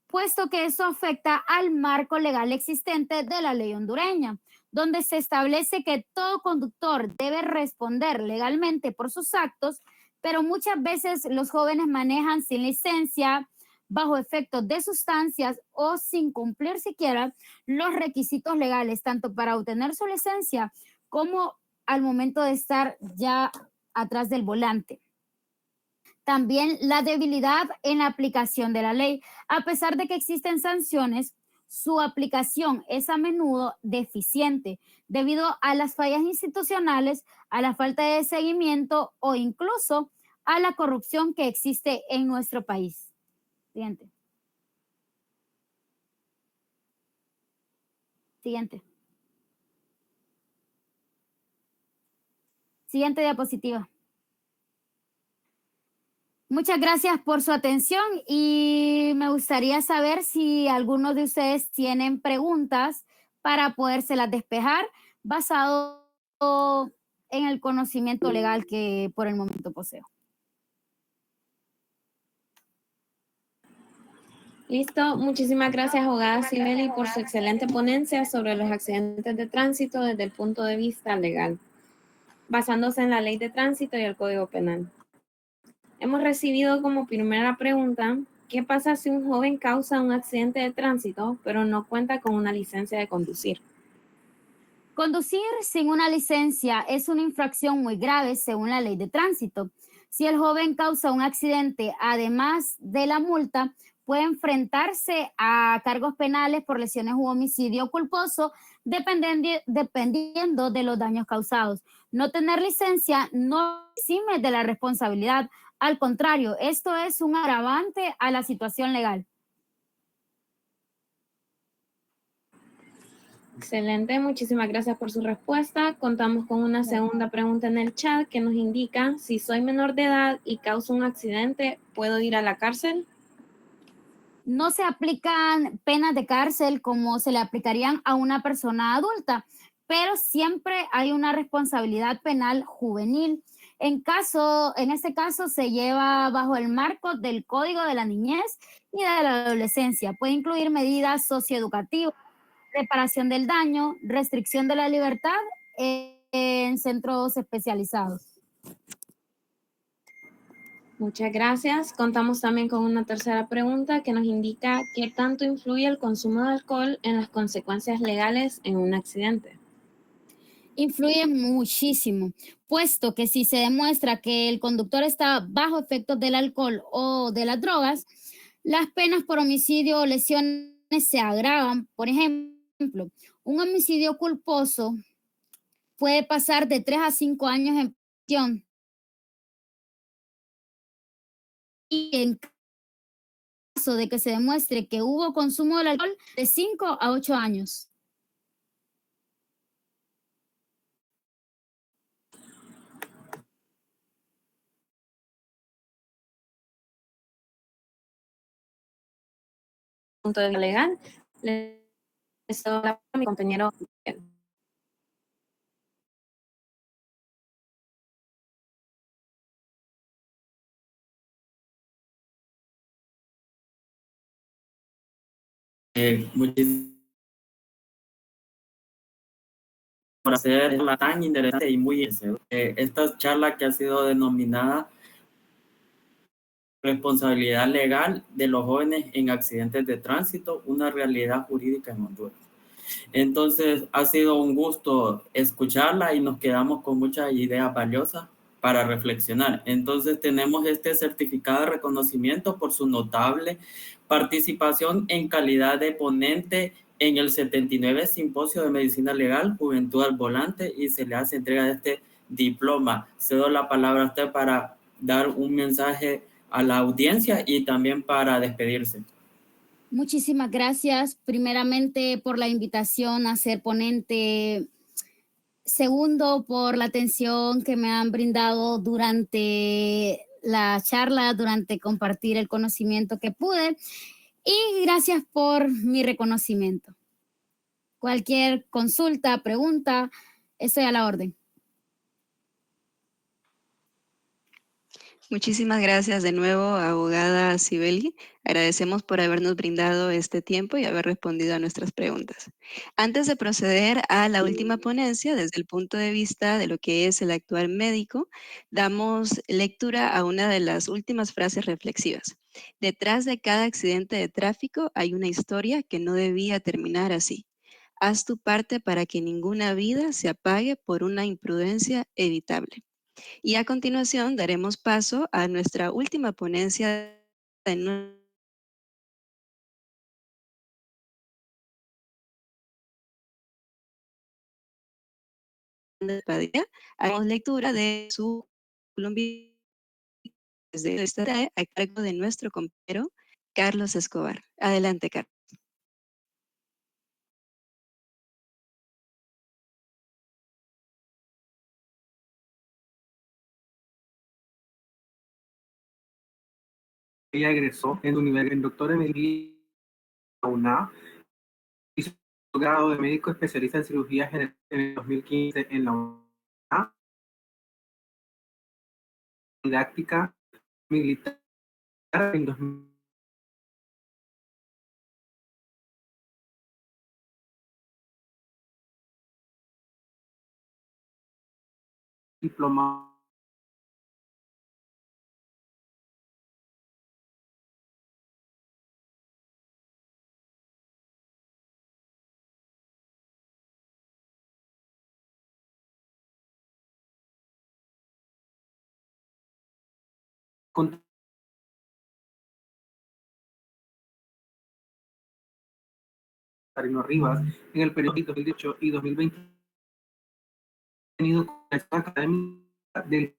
puesto que eso afecta al marco legal existente de la ley hondureña, donde se establece que todo conductor debe responder legalmente por sus actos, pero muchas veces los jóvenes manejan sin licencia, bajo efectos de sustancias o sin cumplir siquiera los requisitos legales, tanto para obtener su licencia como al momento de estar ya atrás del volante. También la debilidad en la aplicación de la ley. A pesar de que existen sanciones, su aplicación es a menudo deficiente debido a las fallas institucionales, a la falta de seguimiento o incluso a la corrupción que existe en nuestro país. Siguiente. Siguiente. Siguiente diapositiva. Muchas gracias por su atención y me gustaría saber si algunos de ustedes tienen preguntas para podérselas despejar basado en el conocimiento legal que por el momento poseo. Listo. Muchísimas gracias, abogada Sibeli, por su excelente ponencia sobre los accidentes de tránsito desde el punto de vista legal, basándose en la Ley de Tránsito y el Código Penal. Hemos recibido como primera pregunta, ¿qué pasa si un joven causa un accidente de tránsito, pero no cuenta con una licencia de conducir? Conducir sin una licencia es una infracción muy grave según la Ley de Tránsito. Si el joven causa un accidente, además de la multa, puede enfrentarse a cargos penales por lesiones u homicidio culposo, dependiendo de los daños causados. No tener licencia no exime de la responsabilidad. Al contrario, esto es un agravante a la situación legal. Excelente, muchísimas gracias por su respuesta. Contamos con una segunda pregunta en el chat que nos indica, si soy menor de edad y causo un accidente, ¿puedo ir a la cárcel? No se aplican penas de cárcel como se le aplicarían a una persona adulta, pero siempre hay una responsabilidad penal juvenil. En este caso se lleva bajo el marco del Código de la Niñez y de la Adolescencia. Puede incluir medidas socioeducativas, reparación del daño, restricción de la libertad en centros especializados. Muchas gracias. Contamos también con una tercera pregunta que nos indica qué tanto influye el consumo de alcohol en las consecuencias legales en un accidente. Influye muchísimo, puesto que si se demuestra que el conductor está bajo efectos del alcohol o de las drogas, las penas por homicidio o lesiones se agravan. Por ejemplo, un homicidio culposo puede pasar de 3 a 5 años en prisión. Y en caso de que se demuestre que hubo consumo del alcohol, de 5 a 8 años. Punto de vista legal, le cedo la palabra a mi compañero. Muchísimas por hacerla tan interesante y muy esta charla que ha sido denominada Responsabilidad legal de los jóvenes en accidentes de tránsito, una realidad jurídica en Honduras. Entonces, ha sido un gusto escucharla y nos quedamos con muchas ideas valiosas para reflexionar. Entonces, tenemos este certificado de reconocimiento por su notable participación en calidad de ponente en el 79 Simposio de Medicina Legal, Juventud al Volante, y se le hace entrega de este diploma. Cedo la palabra a usted para dar un mensaje a la audiencia y también para despedirse. Muchísimas gracias, primeramente por la invitación a ser ponente. Segundo, por la atención que me han brindado durante la charla, durante compartir el conocimiento que pude. Y gracias por mi reconocimiento. Cualquier consulta, pregunta, estoy a la orden. Muchísimas gracias de nuevo, abogada Sibeli. Agradecemos por habernos brindado este tiempo y haber respondido a nuestras preguntas. Antes de proceder a la última ponencia, desde el punto de vista de lo que es el actuar médico, damos lectura a una de las últimas frases reflexivas. Detrás de cada accidente de tráfico hay una historia que no debía terminar así. Haz tu parte para que ninguna vida se apague por una imprudencia evitable. Y a continuación daremos paso a nuestra última ponencia de Padilla, hagamos lectura de su currículum vitae desde esta tarea a cargo de nuestro compañero Carlos Escobar. Adelante, Carlos. Ella egresó en doctor en medicina en la UNA, hizo un grado de médico especialista en cirugía general en el 2015 en la UNA, didáctica militar en 2000. Diplomado con Carino Rivas en el periodo 2018 y 2020, tenido académica del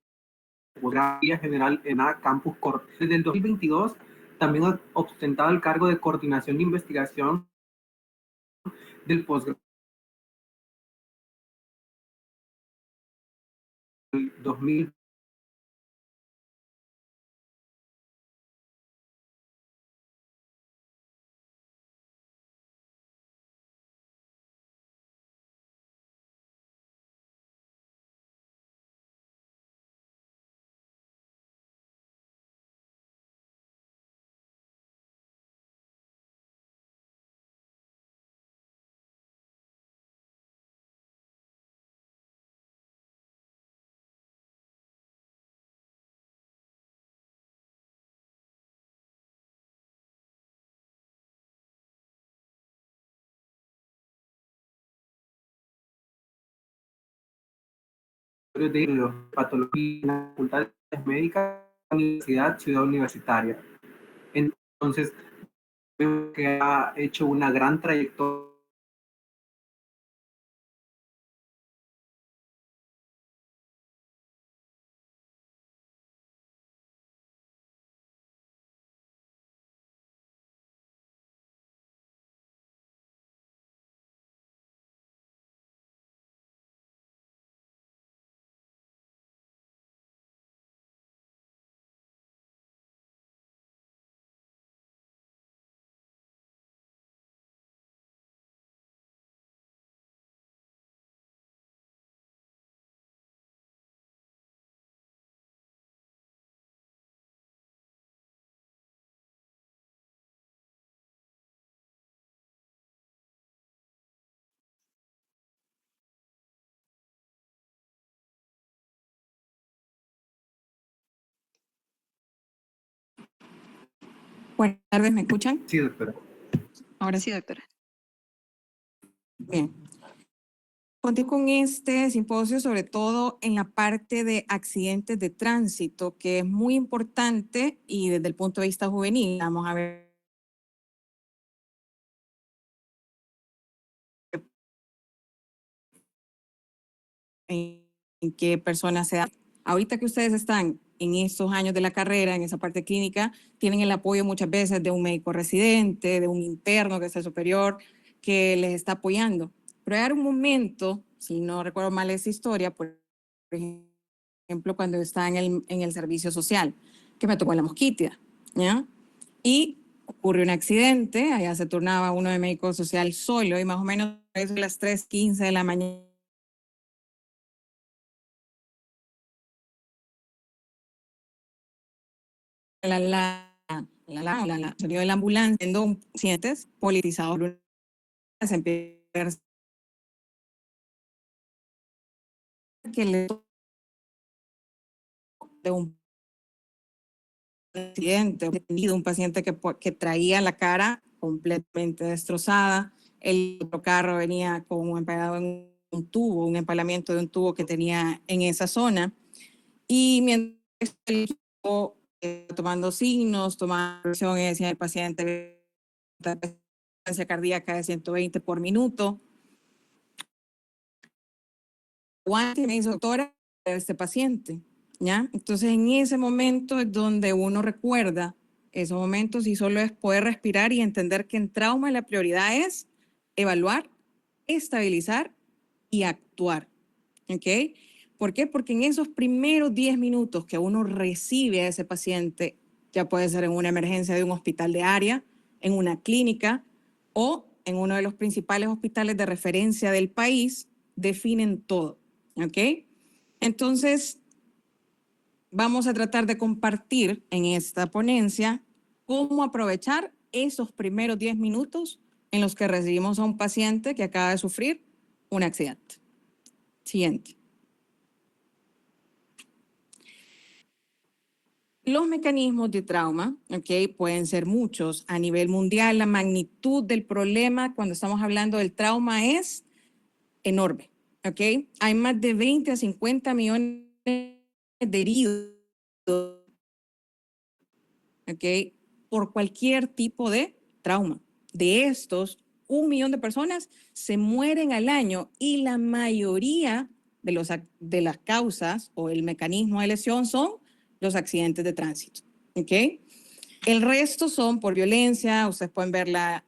Posgrado General en la Campus Corp. Desde el 2022 también ha ostentado el cargo de coordinación de investigación del posgrado 2000. De los patología en las facultades médicas de la Universidad Ciudad Universitaria. Entonces, creo que ha hecho una gran trayectoria. Buenas tardes, ¿me escuchan? Sí, doctora. Ahora Sí, doctora. bien. Conté con este simposio sobre todo en la parte de accidentes de tránsito, que es muy importante y desde el punto de vista juvenil. Vamos a ver en qué personas se da. Ahorita que ustedes están en estos años de la carrera, en esa parte clínica, tienen el apoyo muchas veces de un médico residente, de un interno que sea superior, que les está apoyando. Pero hay un momento, si no recuerdo mal esa historia, por ejemplo, cuando estaba en el servicio social, que me tocó en la Mosquitia, ¿ya? Y ocurrió un accidente, allá se turnaba uno de médico social solo y más o menos a las 3:15 de la mañana salió de la ambulancia siendo pacientes politizados, se empieza que le de un accidente, un paciente que traía la cara completamente destrozada, el otro carro venía con un empalado en un tubo, un empalamiento de un tubo que tenía en esa zona, y mientras el equipo tomando signos, tomando presión, decía el paciente frecuencia cardíaca de 120 por minuto. aguante, me dice, doctora, este paciente, ¿ya? Entonces, en ese momento es donde uno recuerda esos momentos y solo es poder respirar y entender que en trauma la prioridad es evaluar, estabilizar y actuar, ¿ok? ¿Por qué? Porque en esos primeros 10 minutos que uno recibe a ese paciente, ya puede ser en una emergencia de un hospital de área, en una clínica o en uno de los principales hospitales de referencia del país, definen todo, ¿ok? Entonces, vamos a tratar de compartir en esta ponencia cómo aprovechar esos primeros 10 minutos en los que recibimos a un paciente que acaba de sufrir un accidente. Siguiente. Los mecanismos de trauma, ¿ok? Pueden ser muchos. A nivel mundial, la magnitud del problema cuando estamos hablando del trauma es enorme, ¿ok? Hay más de 20 a 50 millones de heridos, ¿ok? Por cualquier tipo de trauma. De estos, 1 millón de personas se mueren al año y la mayoría de las causas o el mecanismo de lesión son los accidentes de tránsito, ¿ok? El resto son por violencia. Ustedes pueden ver la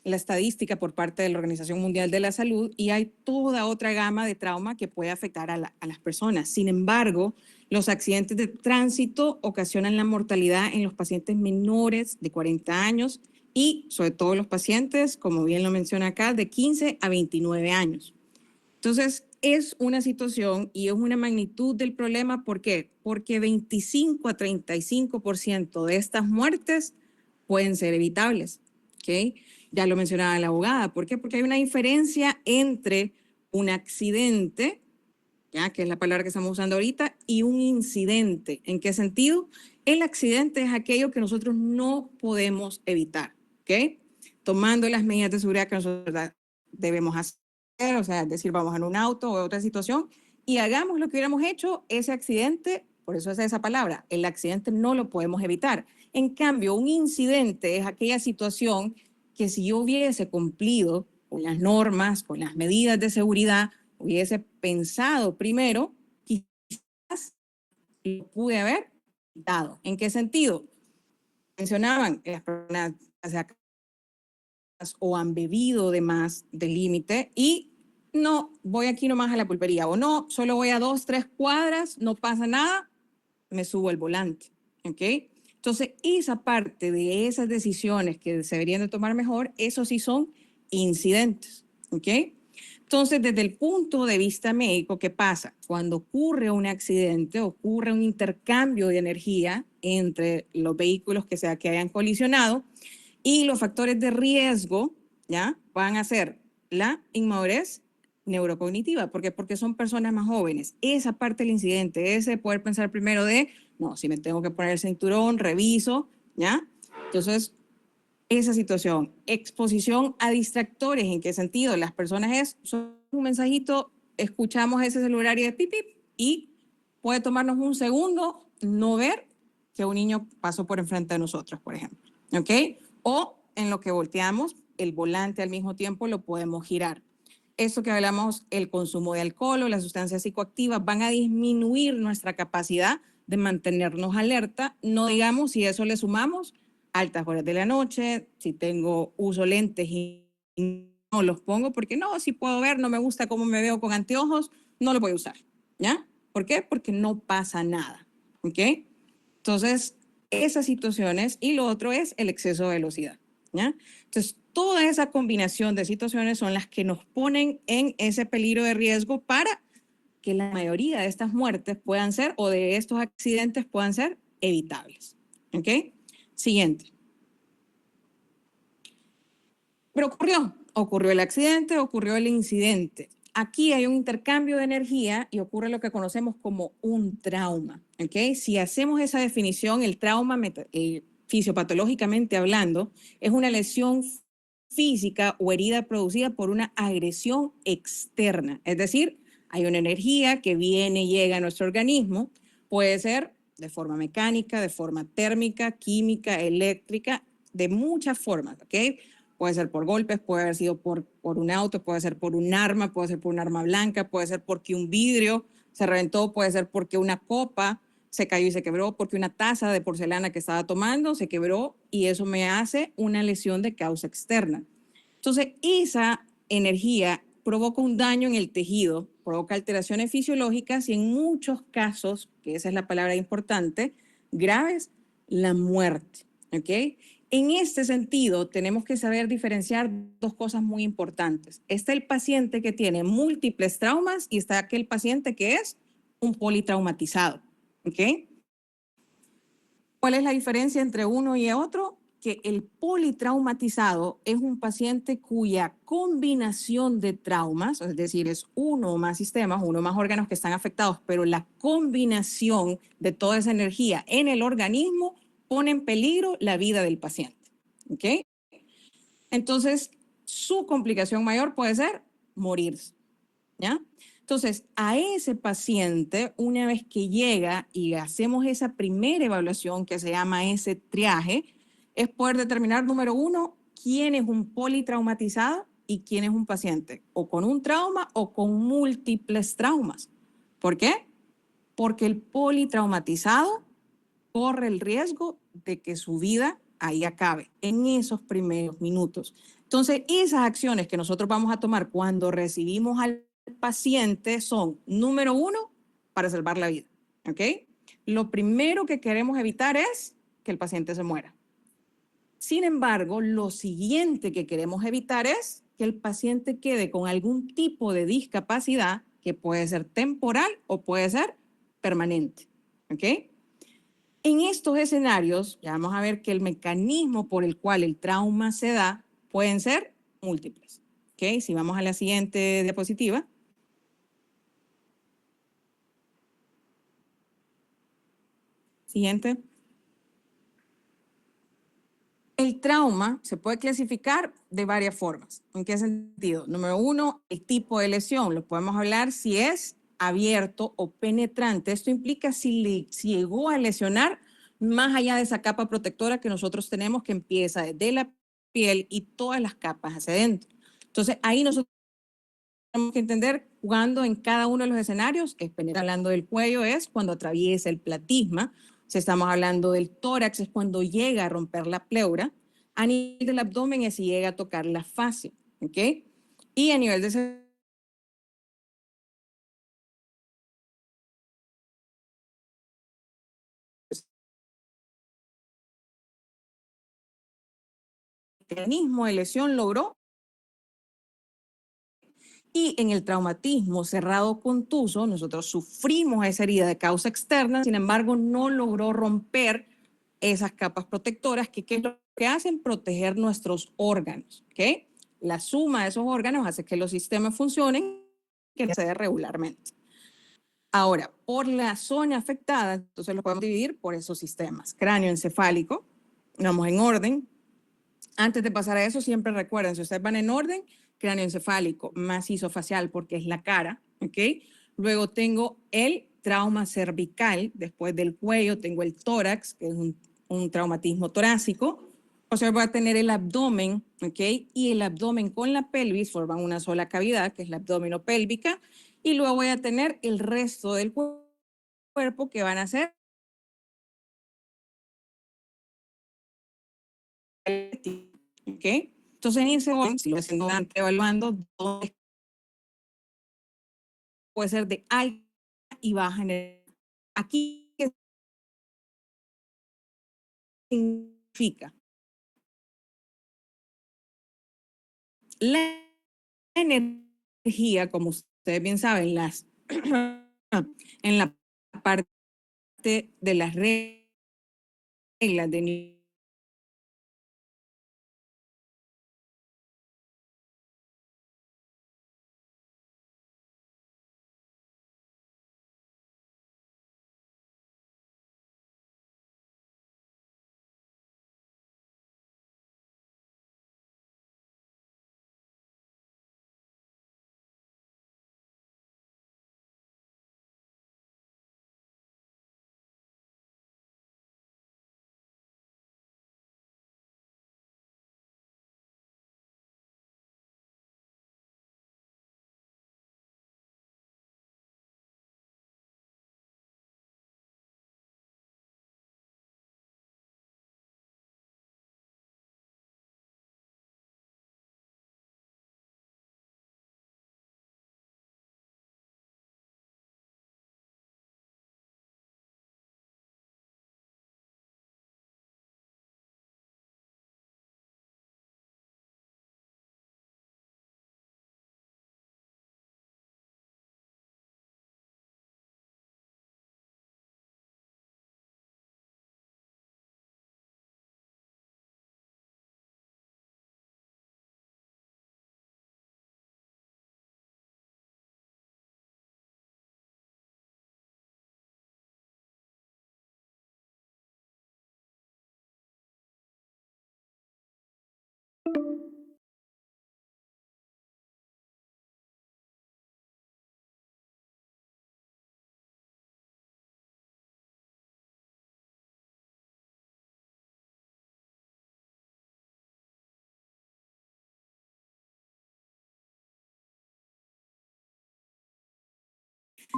estadística por parte de la Organización Mundial de la Salud y hay toda otra gama de trauma que puede afectar a las personas. Sin embargo, los accidentes de tránsito ocasionan la mortalidad en los pacientes menores de 40 años y sobre todo los pacientes, como bien lo menciona acá, de 15 a 29 años. Entonces, es una situación y es una magnitud del problema. ¿Por qué? Porque 25 a 35% de estas muertes pueden ser evitables, ¿ok? Ya lo mencionaba la abogada. ¿Por qué? Porque hay una diferencia entre un accidente, ¿ya? Que es la palabra que estamos usando ahorita, y un incidente. ¿En qué sentido? El accidente es aquello que nosotros no podemos evitar, ¿ok? Tomando las medidas de seguridad que nosotros debemos hacer. O sea, es decir, vamos en un auto o otra situación y hagamos lo que hubiéramos hecho, ese accidente, por eso es esa palabra, el accidente no lo podemos evitar. En cambio, un incidente es aquella situación que si yo hubiese cumplido con las normas, con las medidas de seguridad, hubiese pensado primero, quizás lo pude haber evitado. ¿En qué sentido? Mencionaban que las personas o han bebido de más del límite y no, voy aquí nomás a la pulpería o no, solo voy a 2, 3 cuadras, no pasa nada, me subo al volante, ¿ok? Entonces, esa parte de esas decisiones que se deberían de tomar mejor, eso sí son incidentes, ¿ok? Entonces, desde el punto de vista médico, ¿qué pasa? Cuando ocurre un accidente, ocurre un intercambio de energía entre los vehículos que hayan colisionado, y los factores de riesgo, ¿ya? Van a ser la inmadurez neurocognitiva. ¿Por qué? Porque son personas más jóvenes. Esa parte del incidente, ese poder pensar primero de, no, si me tengo que poner el cinturón, reviso, ¿ya? Entonces, esa situación. Exposición a distractores. ¿En qué sentido? Las personas son un mensajito, escuchamos ese celular y de pip, pip, y puede tomarnos un segundo no ver que un niño pasó por enfrente de nosotros, por ejemplo, ¿ok? O en lo que volteamos, el volante al mismo tiempo lo podemos girar. Esto que hablamos, el consumo de alcohol o las sustancias psicoactivas van a disminuir nuestra capacidad de mantenernos alerta. No digamos si eso le sumamos altas horas de la noche, si uso lentes y no los pongo porque no, si puedo ver, no me gusta cómo me veo con anteojos, no lo voy a usar, ¿ya? ¿Por qué? Porque no pasa nada, ¿ok? Entonces, esas situaciones y lo otro es el exceso de velocidad, ¿ya? Entonces, toda esa combinación de situaciones son las que nos ponen en ese peligro de riesgo para que la mayoría de estas muertes puedan ser, o de estos accidentes puedan ser evitables, ¿ok? Siguiente. Pero ocurrió el accidente, ocurrió el incidente. Aquí hay un intercambio de energía y ocurre lo que conocemos como un trauma, ¿ok? Si hacemos esa definición, el trauma, fisiopatológicamente hablando, es una lesión física o herida producida por una agresión externa. Es decir, hay una energía que viene y llega a nuestro organismo, puede ser de forma mecánica, de forma térmica, química, eléctrica, de muchas formas, ¿ok? Puede ser por golpes, puede haber sido por un auto, puede ser por un arma, puede ser por un arma blanca, puede ser porque un vidrio se reventó, puede ser porque una copa se cayó y se quebró, porque una taza de porcelana que estaba tomando se quebró y eso me hace una lesión de causa externa. Entonces, esa energía provoca un daño en el tejido, provoca alteraciones fisiológicas y en muchos casos, que esa es la palabra importante, graves, la muerte. ¿Ok? En este sentido, tenemos que saber diferenciar dos cosas muy importantes. Está el paciente que tiene múltiples traumas y está aquel paciente que es un politraumatizado. ¿Ok? ¿Cuál es la diferencia entre uno y otro? Que el politraumatizado es un paciente cuya combinación de traumas, es decir, es uno o más sistemas, uno o más órganos que están afectados, pero la combinación de toda esa energía en el organismo pone en peligro la vida del paciente. ¿Ok? Entonces, su complicación mayor puede ser morirse. ¿Ya? Entonces, a ese paciente, una vez que llega y hacemos esa primera evaluación que se llama ese triaje, es poder determinar, número uno, quién es un politraumatizado y quién es un paciente, o con un trauma o con múltiples traumas. ¿Por qué? Porque el politraumatizado corre el riesgo de que su vida ahí acabe, en esos primeros minutos. Entonces, esas acciones que nosotros vamos a tomar cuando recibimos al paciente son, número uno, para salvar la vida. ¿Ok? Lo primero que queremos evitar es que el paciente se muera. Sin embargo, lo siguiente que queremos evitar es que el paciente quede con algún tipo de discapacidad que puede ser temporal o puede ser permanente. ¿Ok? En estos escenarios, ya vamos a ver que el mecanismo por el cual el trauma se da pueden ser múltiples. ¿Ok? Si vamos a la siguiente diapositiva. Siguiente. El trauma se puede clasificar de varias formas. ¿En qué sentido? Número uno, el tipo de lesión. Lo podemos hablar si es abierto o penetrante. Esto implica si llegó a lesionar más allá de esa capa protectora que nosotros tenemos que empieza desde la piel y todas las capas hacia adentro. Entonces, ahí nosotros tenemos que entender cuándo en cada uno de los escenarios, hablando del cuello, es cuando atraviesa el platisma. Si estamos hablando del tórax, es cuando llega a romper la pleura. A nivel del abdomen es si llega a tocar la fascia. ¿Ok? Y a nivel de mecanismo de lesión logró. Y en el traumatismo cerrado contuso, nosotros sufrimos esa herida de causa externa, sin embargo, no logró romper esas capas protectoras que ¿qué es lo que hacen? Proteger nuestros órganos. ¿Ok? La suma de esos órganos hace que los sistemas funcionen, que se dé regularmente. Ahora, por la zona afectada, entonces lo podemos dividir por esos sistemas. Cráneo encefálico, vamos en orden. Antes de pasar a eso, siempre recuerden, si ustedes van en orden, cráneo encefálico, macizo facial, porque es la cara, ¿ok? Luego tengo el trauma cervical, después del cuello tengo el tórax, que es un traumatismo torácico. O sea, voy a tener el abdomen, ¿ok? Y el abdomen con la pelvis forman una sola cavidad, que es la abdominopélvica, y luego voy a tener el resto del cuerpo que van a ser ¿ok? Entonces, en ese orden, si lo estoy evaluando, puede ser de alta y baja energía. Aquí, ¿qué significa? La energía, como ustedes bien saben, en la parte de las reglas de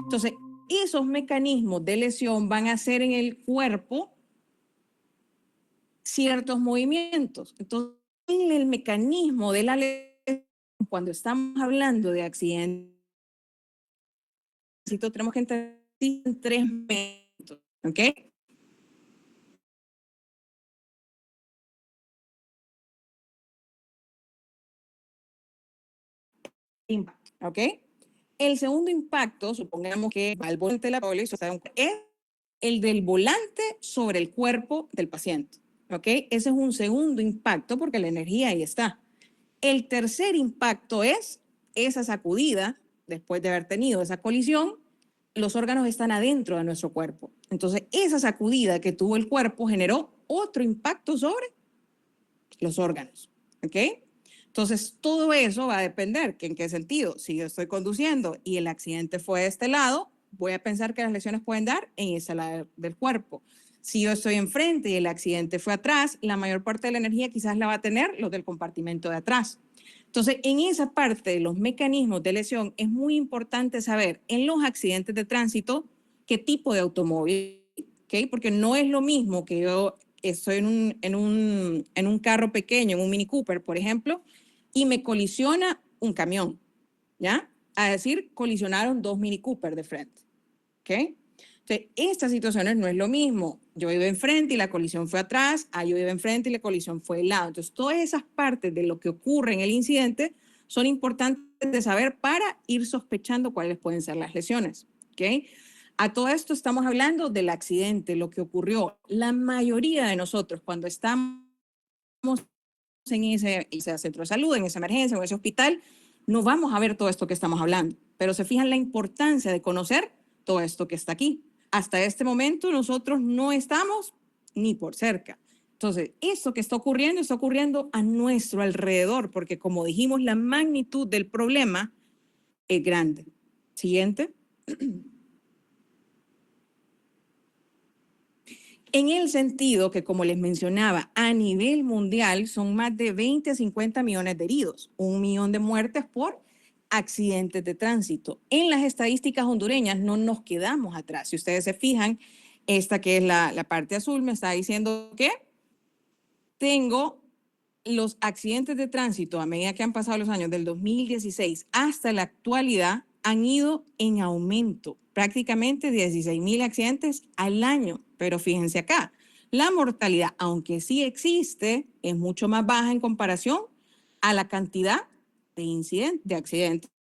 Entonces, esos mecanismos de lesión van a hacer en el cuerpo ciertos movimientos. Entonces, en el mecanismo de la lesión, cuando estamos hablando de accidentes, tenemos que entender en 3 momentos, ¿ok? Impacto, ¿ok? El segundo impacto, supongamos que va al volante de la póliza, es el del volante sobre el cuerpo del paciente, ¿ok? Ese es un segundo impacto porque la energía ahí está. El tercer impacto es esa sacudida, después de haber tenido esa colisión, los órganos están adentro de nuestro cuerpo. Entonces, esa sacudida que tuvo el cuerpo generó otro impacto sobre los órganos, ¿ok? Entonces, todo eso va a depender. ¿En qué sentido? Si yo estoy conduciendo y el accidente fue de este lado, voy a pensar que las lesiones pueden dar en ese lado del cuerpo. Si yo estoy enfrente y el accidente fue atrás, la mayor parte de la energía quizás la va a tener los del compartimento de atrás. Entonces, en esa parte de los mecanismos de lesión es muy importante saber en los accidentes de tránsito qué tipo de automóvil, ¿ok? Porque no es lo mismo que yo estoy en un carro pequeño, en un Mini Cooper, por ejemplo, y me colisiona un camión, ¿ya? A decir, colisionaron 2 Mini Cooper de frente, ¿ok? Entonces, estas situaciones no es lo mismo. Yo iba enfrente y la colisión fue atrás, yo iba enfrente y la colisión fue del lado. Entonces, todas esas partes de lo que ocurre en el incidente son importantes de saber para ir sospechando cuáles pueden ser las lesiones, ¿ok? A todo esto estamos hablando del accidente, lo que ocurrió. La mayoría de nosotros, cuando estamos en ese centro de salud, en esa emergencia, en ese hospital, no vamos a ver todo esto que estamos hablando, pero se fijan la importancia de conocer todo esto que está aquí. Hasta este momento nosotros no estamos ni por cerca. Entonces, esto que está ocurriendo a nuestro alrededor, porque como dijimos, la magnitud del problema es grande. Siguiente. En el sentido que, como les mencionaba, a nivel mundial son más de 20 a 50 millones de heridos, 1 millón de muertes por accidentes de tránsito. En las estadísticas hondureñas no nos quedamos atrás. Si ustedes se fijan, esta que es la parte azul me está diciendo que tengo los accidentes de tránsito a medida que han pasado los años del 2016 hasta la actualidad han ido en aumento, prácticamente 16,000 accidentes al año. Pero fíjense acá, la mortalidad, aunque sí existe, es mucho más baja en comparación a la cantidad de accidentes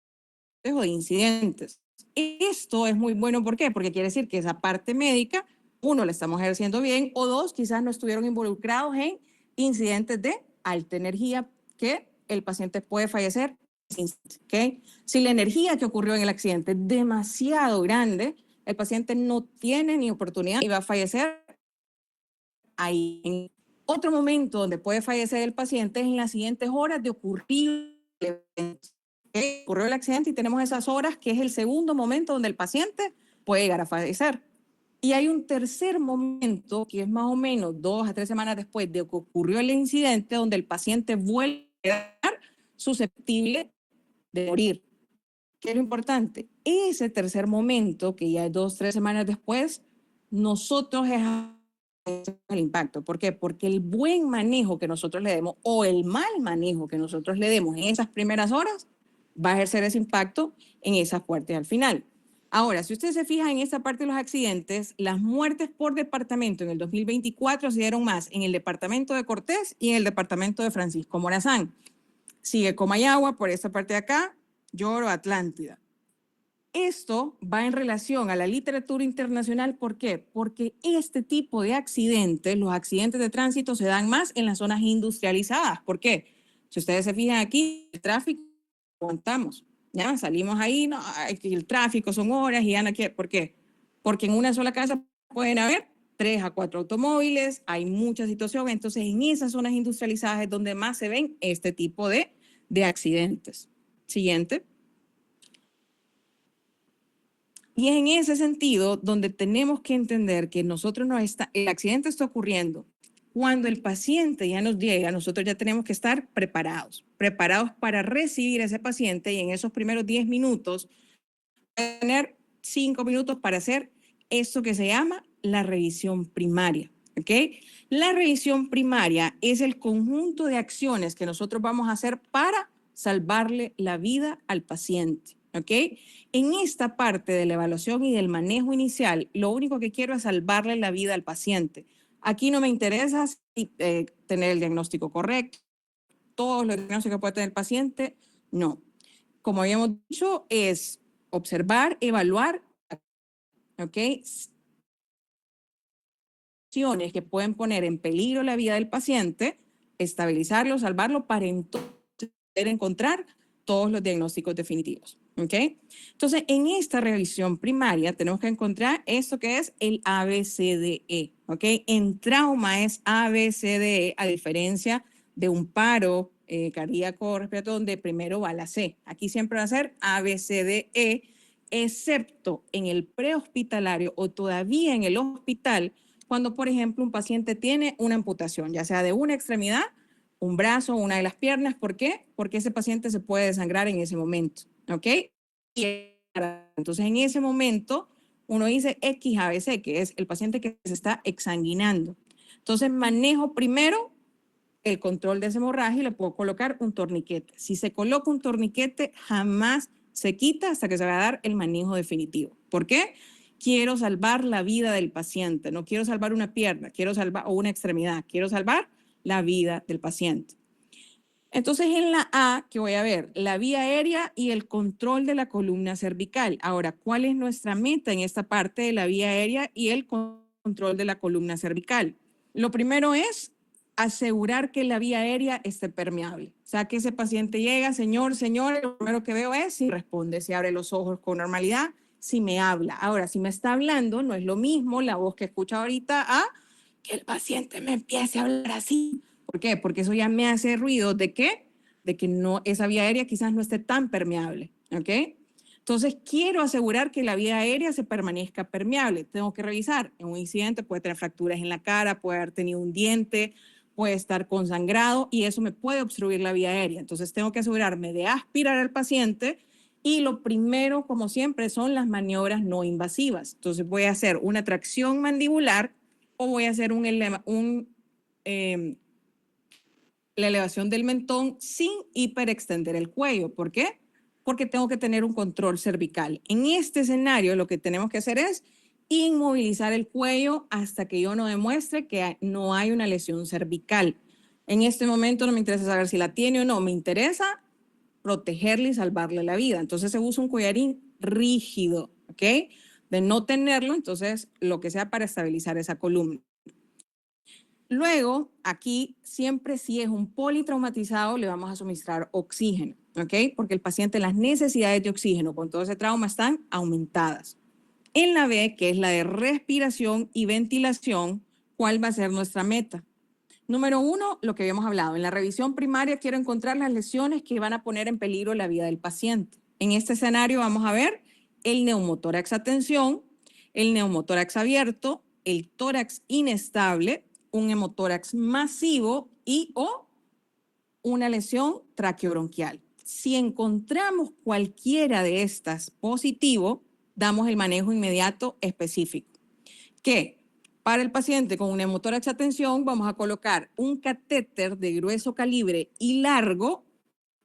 o de incidentes. Esto es muy bueno, ¿por qué? Porque quiere decir que esa parte médica, 1, la estamos ejerciendo bien, o 2, quizás no estuvieron involucrados en incidentes de alta energía que el paciente puede fallecer. ¿Okay? Si la energía que ocurrió en el accidente es demasiado grande, el paciente no tiene ni oportunidad y va a fallecer ahí. En otro momento donde puede fallecer el paciente es en las siguientes horas de ocurrir el evento. ¿Okay? Ocurrió el accidente y tenemos esas horas que es el segundo momento donde el paciente puede llegar a fallecer. Y hay un tercer momento que es más o menos 2 a 3 semanas después de que ocurrió el incidente donde el paciente vuelve a quedar susceptible de morir. ¿Qué es lo importante? Ese tercer momento, que ya es 2 a 3 semanas después, nosotros es el impacto. ¿Por qué? Porque el buen manejo que nosotros le demos o el mal manejo que nosotros le demos en esas primeras horas va a ejercer ese impacto en esas muertes al final. Ahora, si ustedes se fijan en esta parte de los accidentes, las muertes por departamento en el 2024 se dieron más en el departamento de Cortés y en el departamento de Francisco Morazán. Sigue Comayagua, por esta parte de acá, Lloro, Atlántida. Esto va en relación a la literatura internacional. ¿Por qué? Porque este tipo de accidentes, los accidentes de tránsito, se dan más en las zonas industrializadas. ¿Por qué? Si ustedes se fijan aquí, el tráfico, aguantamos. Ya salimos ahí, no, el tráfico son horas y ya no quiere. ¿Por qué? Porque en una sola casa pueden haber 3 a 4 automóviles, hay mucha situación. Entonces, en esas zonas industrializadas es donde más se ven este tipo de accidentes. Siguiente. Y es en ese sentido donde tenemos que entender que nosotros el accidente está ocurriendo. Cuando el paciente ya nos llega, nosotros ya tenemos que estar preparados para recibir a ese paciente y en esos primeros 10 minutos tener 5 minutos para hacer esto que se llama la revisión primaria, ¿ok? La revisión primaria es el conjunto de acciones que nosotros vamos a hacer para salvarle la vida al paciente, ¿ok? En esta parte de la evaluación y del manejo inicial, lo único que quiero es salvarle la vida al paciente. Aquí no me interesa tener el diagnóstico correcto, todos los diagnósticos que puede tener el paciente, no. Como habíamos dicho, es observar, evaluar, ¿ok? Acciones que pueden poner en peligro la vida del paciente, estabilizarlo, salvarlo, para entonces poder encontrar todos los diagnósticos definitivos, ¿ok? Entonces, en esta revisión primaria tenemos que encontrar esto que es el ABCDE, ¿ok? En trauma es ABCDE, a diferencia de un paro cardíaco respiratorio donde primero va la C. Aquí siempre va a ser ABCDE, excepto en el prehospitalario o todavía en el hospital, cuando, por ejemplo, un paciente tiene una amputación, ya sea de una extremidad, un brazo o una de las piernas. ¿Por qué? Porque ese paciente se puede desangrar en ese momento, ¿ok? Y entonces, en ese momento, uno dice XABC, que es el paciente que se está exsanguinando. Entonces, manejo primero el control de esa hemorragia y le puedo colocar un torniquete. Si se coloca un torniquete, jamás se quita hasta que se va a dar el manejo definitivo. ¿Por qué? Quiero salvar la vida del paciente, no quiero salvar una pierna, quiero salvar o una extremidad, quiero salvar la vida del paciente. Entonces, en la A, que voy a ver, la vía aérea y el control de la columna cervical. Ahora, ¿cuál es nuestra meta en esta parte de la vía aérea y el control de la columna cervical? Lo primero es asegurar que la vía aérea esté permeable. O sea, que ese paciente llega, señor, lo primero que veo es si responde, si abre los ojos con normalidad, si me habla. Ahora, si me está hablando, no es lo mismo la voz que escucha ahorita a que el paciente me empiece a hablar así. ¿Por qué? Porque eso ya me hace ruido de que no, esa vía aérea quizás no esté tan permeable, ¿ok? Entonces, quiero asegurar que la vía aérea se permanezca permeable. Tengo que revisar. En un incidente puede tener fracturas en la cara, puede haber tenido un diente, puede estar consangrado y eso me puede obstruir la vía aérea. Entonces, tengo que asegurarme de aspirar al paciente y lo primero, como siempre, son las maniobras no invasivas. Entonces, voy a hacer una tracción mandibular o voy a hacer la elevación del mentón sin hiperextender el cuello. ¿Por qué? Porque tengo que tener un control cervical. En este escenario, lo que tenemos que hacer es inmovilizar el cuello hasta que yo no demuestre que no hay una lesión cervical. En este momento no me interesa saber si la tiene o no, me interesa protegerle y salvarle la vida. Entonces se usa un collarín rígido, ¿ok? De no tenerlo, entonces lo que sea para estabilizar esa columna. Luego, aquí siempre si es un politraumatizado le vamos a suministrar oxígeno, ¿ok? Porque el paciente, las necesidades de oxígeno con todo ese trauma están aumentadas. En la B, que es la de respiración y ventilación, ¿cuál va a ser nuestra meta? Número 1, lo que habíamos hablado. En la revisión primaria quiero encontrar las lesiones que van a poner en peligro la vida del paciente. En este escenario vamos a ver el neumotórax a tensión, el neumotórax abierto, el tórax inestable, un hemotórax masivo y o una lesión traqueobronquial. Si encontramos cualquiera de estas positivo, damos el manejo inmediato específico. Que para el paciente con un neumotórax a tensión vamos a colocar un catéter de grueso calibre y largo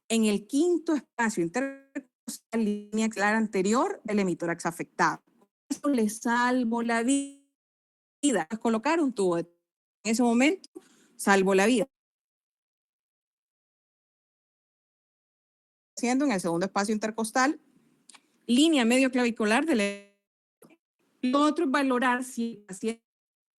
en el quinto espacio intercostal, línea axilar anterior del hemitórax afectado. Eso le salvo la vida. Es colocar un tubo en ese momento, salvo la vida. Haciendo en el segundo espacio intercostal, línea medio clavicular del. Lo otro es valorar si el paciente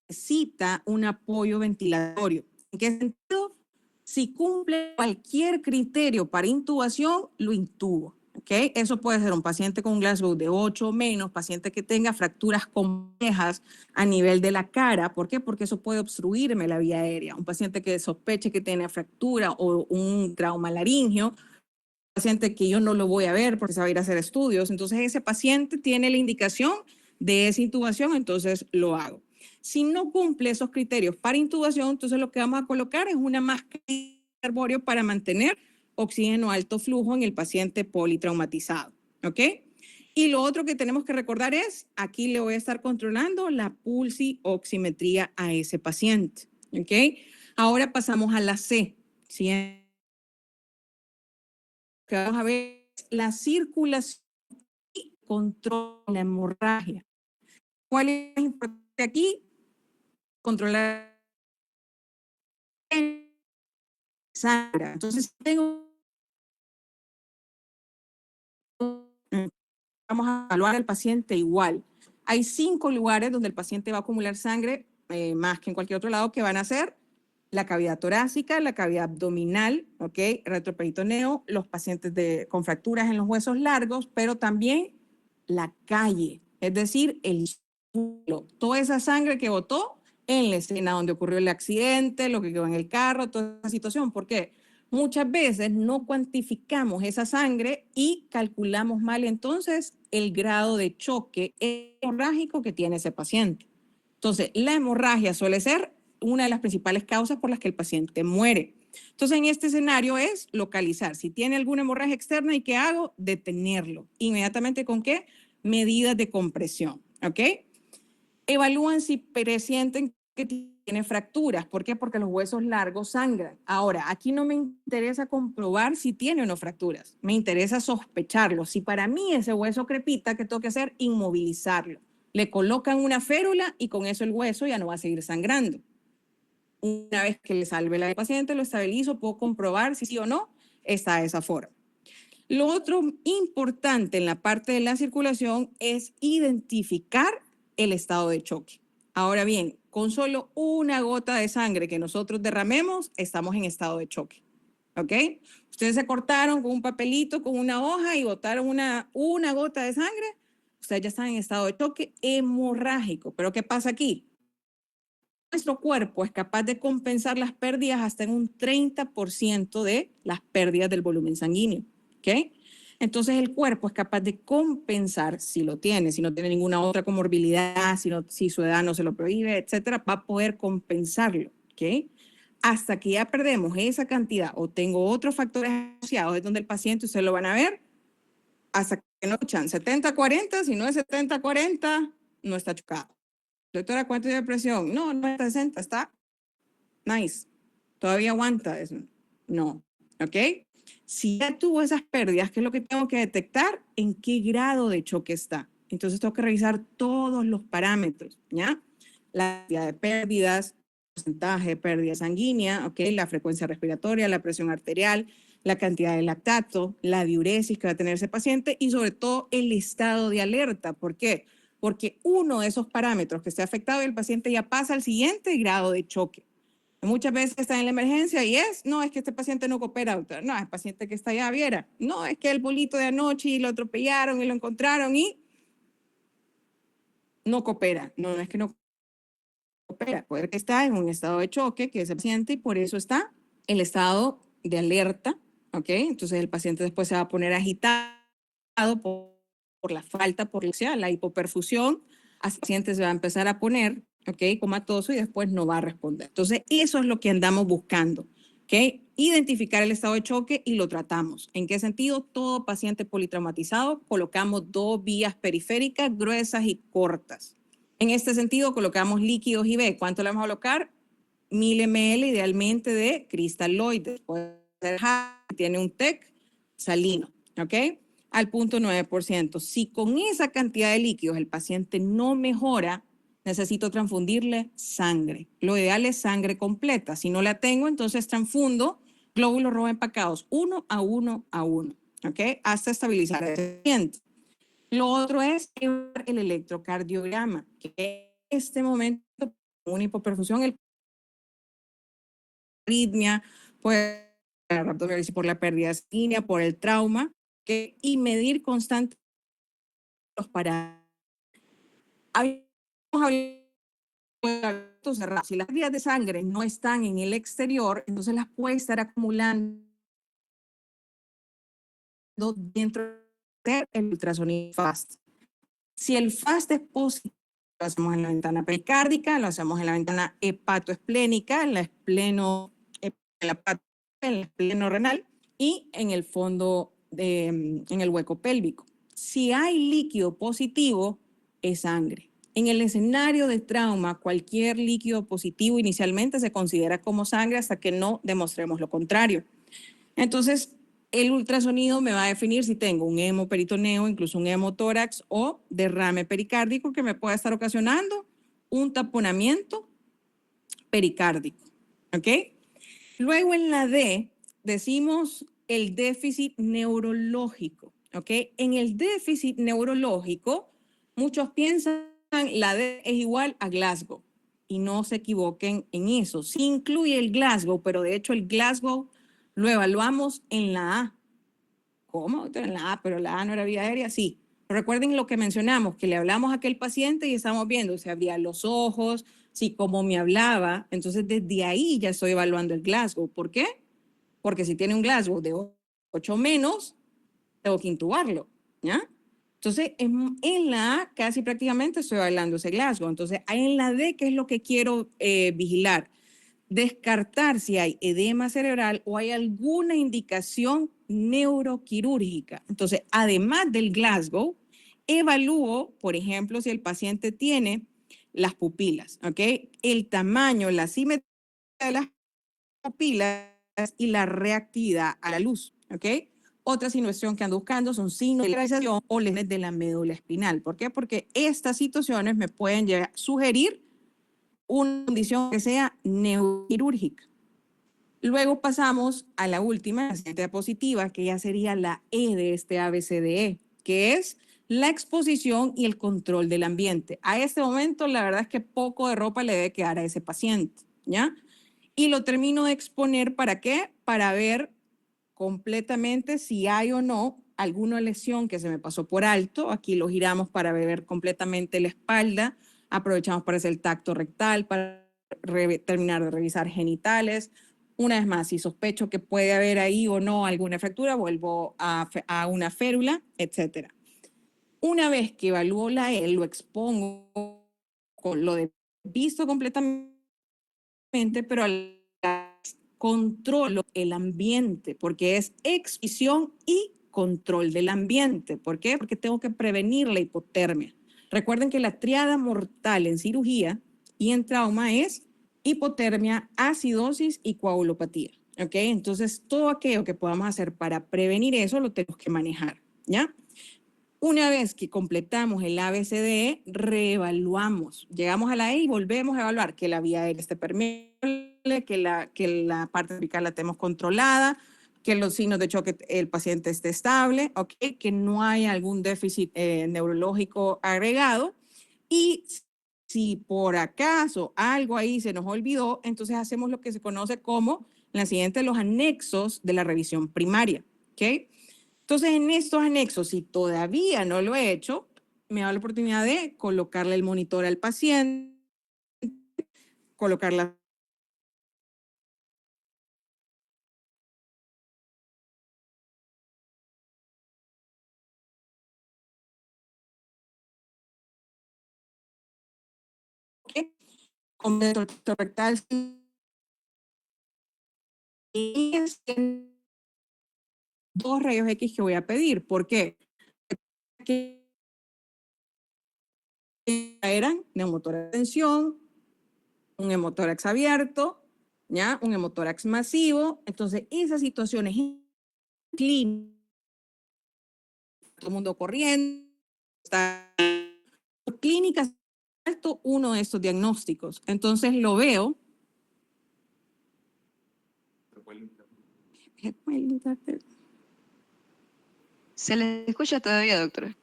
necesita un apoyo ventilatorio. ¿En qué sentido? Si cumple cualquier criterio para intubación, lo intubo. ¿Okay? Eso puede ser un paciente con un Glasgow de 8 o menos, paciente que tenga fracturas complejas a nivel de la cara. ¿Por qué? Porque eso puede obstruirme la vía aérea. Un paciente que sospeche que tiene fractura o un trauma laringio, un paciente que yo no lo voy a ver porque se va a ir a hacer estudios. Entonces, ese paciente tiene la indicación de esa intubación, entonces lo hago. Si no cumple esos criterios para intubación, entonces lo que vamos a colocar es una máscara de arbóreo para mantener oxígeno alto flujo en el paciente politraumatizado, ¿ok? Y lo otro que tenemos que recordar es, aquí le voy a estar controlando la pulsioximetría a ese paciente. ¿Ok? Ahora pasamos a la C. ¿Sí? Que vamos a ver la circulación y control de la hemorragia. ¿Cuál es importante aquí? Controlar sangre. Entonces, vamos a evaluar al paciente igual. Hay 5 lugares donde el paciente va a acumular sangre, más que en cualquier otro lado, que van a ser la cavidad torácica, la cavidad abdominal, ¿ok? Retroperitoneo, los pacientes con fracturas en los huesos largos, pero también la calle, es decir, el suelo, toda esa sangre que botó en la escena donde ocurrió el accidente, lo que quedó en el carro, toda esa situación. ¿Por qué? Muchas veces no cuantificamos esa sangre y calculamos mal entonces el grado de choque hemorrágico que tiene ese paciente. Entonces, la hemorragia suele ser una de las principales causas por las que el paciente muere. Entonces, en este escenario es localizar. Si tiene alguna hemorragia externa, ¿y qué hago? Detenerlo. ¿Inmediatamente con qué? Medidas de compresión, ¿ok? Evalúan si presienten que tiene fracturas. ¿Por qué? Porque los huesos largos sangran. Ahora, aquí no me interesa comprobar si tiene o no fracturas. Me interesa sospecharlo. Si para mí ese hueso crepita, ¿qué tengo que hacer? Inmovilizarlo. Le colocan una férula y con eso el hueso ya no va a seguir sangrando. Una vez que le salve la del paciente, lo estabilizo, puedo comprobar si sí o no está de esa forma. Lo otro importante en la parte de la circulación es identificar el estado de choque. Ahora bien, con solo una gota de sangre que nosotros derramemos, estamos en estado de choque. ¿Ok? Ustedes se cortaron con un papelito, con una hoja y botaron una gota de sangre, ustedes ya están en estado de choque hemorrágico. ¿Pero qué pasa aquí? Nuestro cuerpo es capaz de compensar las pérdidas hasta en un 30% de las pérdidas del volumen sanguíneo. ¿Ok? Entonces el cuerpo es capaz de compensar, si lo tiene, si no tiene ninguna otra comorbilidad, si su edad no se lo prohíbe, etcétera, va a poder compensarlo. ¿Ok? Hasta que ya perdemos esa cantidad o tengo otros factores asociados, es donde el paciente, ustedes lo van a ver, hasta que no escuchan 70-40, si no es 70-40, no está chocado. Doctora, ¿cuánto de presión? No, no está 60, está nice. Todavía aguanta eso. No, ¿ok? Si ya tuvo esas pérdidas, ¿qué es lo que tengo que detectar? ¿En qué grado de choque está? Entonces tengo que revisar todos los parámetros, ¿ya? La cantidad de pérdidas, porcentaje de pérdida sanguínea, ¿ok? La frecuencia respiratoria, la presión arterial, la cantidad de lactato, la diuresis que va a tener ese paciente y sobre todo el estado de alerta. ¿Por qué? Porque uno de esos parámetros que esté afectado y el paciente ya pasa al siguiente grado de choque. Muchas veces está en la emergencia y no, es que este paciente no coopera, doctor. No, es paciente que está allá, viera. No, es que el bolito de anoche y lo atropellaron y lo encontraron y no coopera. No, es que no coopera. Puede que está en un estado de choque, que es el paciente, y por eso está el estado de alerta, ¿ok? Entonces el paciente después se va a poner agitado por la falta, la hipoperfusión, el paciente se va a empezar a poner, ¿ok? Comatoso y después no va a responder. Entonces, eso es lo que andamos buscando, ¿ok? Identificar el estado de choque y lo tratamos. ¿En qué sentido? Todo paciente politraumatizado colocamos 2 vías periféricas gruesas y cortas. En este sentido, colocamos líquidos IV. ¿Cuánto le vamos a colocar? 1000 ml idealmente de cristaloides. Puede ser, tiene un TEC salino, ¿ok? Al 0.9%. Si con esa cantidad de líquidos el paciente no mejora, necesito transfundirle sangre. Lo ideal es sangre completa. Si no la tengo, entonces transfundo glóbulos rojos empacados 1 a 1 a 1, ¿ok? Hasta estabilizar el paciente. Lo otro es el electrocardiograma, que en este momento, una hipoperfusión, el arritmia, puede ser por la pérdida sanguínea, por el trauma, ¿okay? Y medir constantemente los parámetros. Si las vías de sangre no están en el exterior, entonces las puede estar acumulando dentro del ultrasonido FAST. Si el FAST es positivo, lo hacemos en la ventana pericárdica, lo hacemos en la ventana hepatoesplénica, en la espleno renal y en el fondo, en el hueco pélvico. Si hay líquido positivo, es sangre. En el escenario de trauma, cualquier líquido positivo inicialmente se considera como sangre hasta que no demostremos lo contrario. Entonces, el ultrasonido me va a definir si tengo un hemoperitoneo, incluso un hemotórax o derrame pericárdico que me pueda estar ocasionando un taponamiento pericárdico. ¿Ok? Luego en la D decimos el déficit neurológico. ¿Ok? En el déficit neurológico, muchos piensan la D es igual a Glasgow y no se equivoquen en eso. Sí incluye el Glasgow, pero de hecho el Glasgow lo evaluamos en la A. ¿Cómo? En la A, pero la A no era vía aérea, sí. Recuerden lo que mencionamos, que le hablamos a aquel paciente y estamos viendo si abría los ojos, si cómo me hablaba. Entonces, desde ahí ya estoy evaluando el Glasgow. ¿Por qué? Porque si tiene un Glasgow de 8 menos, tengo que intubarlo, ¿ya? Entonces, en la A casi prácticamente estoy evaluando ese Glasgow. Entonces, en la D, ¿qué es lo que quiero vigilar? Descartar si hay edema cerebral o hay alguna indicación neuroquirúrgica. Entonces, además del Glasgow, evalúo, por ejemplo, si el paciente tiene las pupilas, ¿ok? El tamaño, la simetría de las pupilas y la reactividad a la luz, ¿ok? Otra situación que ando buscando son signos de polarización o lesiones de la médula espinal. ¿Por qué? Porque estas situaciones me pueden sugerir una condición que sea neuroquirúrgica. Luego pasamos a la última, la siguiente diapositiva, que ya sería la E de este ABCDE, que es la exposición y el control del ambiente. A este momento, la verdad es que poco de ropa le debe quedar a ese paciente, ¿ya? Y lo termino de exponer, ¿para qué? Para ver completamente si hay o no alguna lesión que se me pasó por alto. Aquí lo giramos para ver completamente la espalda. Aprovechamos para hacer el tacto rectal, para terminar de revisar genitales. Una vez más, si sospecho que puede haber ahí o no alguna fractura, vuelvo a una férula, etc. Una vez que evalúo la E, lo expongo con lo de visto completamente, pero controlo el ambiente, porque es exposición y control del ambiente. ¿Por qué? Porque tengo que prevenir la hipotermia. Recuerden que la triada mortal en cirugía y en trauma es hipotermia, acidosis y coagulopatía. ¿Ok? Entonces, todo aquello que podamos hacer para prevenir eso lo tenemos que manejar, ¿ya? Una vez que completamos el ABCDE, reevaluamos. Llegamos a la E y volvemos a evaluar que la vía aérea esté permeable, que la parte cervical la tenemos controlada, que los signos de choque, el paciente esté estable, ¿okay? Que no haya algún déficit neurológico agregado. Y si por acaso algo ahí se nos olvidó, entonces hacemos lo que se conoce como la siguiente, los anexos de la revisión primaria, ¿ok? Entonces, en estos anexos, si todavía no lo he hecho, me da la oportunidad de colocarle el monitor al paciente, colocarla con el rectal y dos rayos X que voy a pedir. ¿Por qué? Que eran neumotórax de tensión, un hemotórax abierto, ¿ya? Un hemotórax masivo. Entonces, esas situaciones clínicas, todo el mundo corriendo, está clínicas, uno de estos diagnósticos. Entonces, lo veo. ¿Se le escucha todavía, doctora?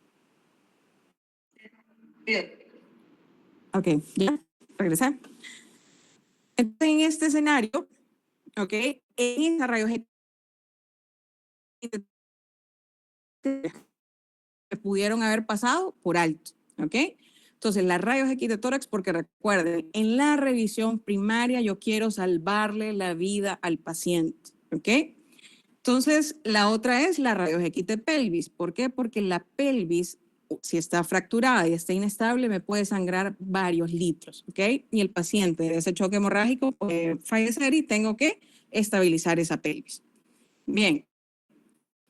Ok, ya, regresé. Entonces, en este escenario, ok, en esa rayos que pudieron haber pasado por alto, ok. Entonces, las rayos X de tórax, porque recuerden, en la revisión primaria yo quiero salvarle la vida al paciente, ok. Entonces, la otra es la rayos X de pelvis. ¿Por qué? Porque la pelvis, si está fracturada y está inestable, me puede sangrar varios litros, ¿ok? Y el paciente de ese choque hemorrágico puede fallecer y tengo que estabilizar esa pelvis. Bien,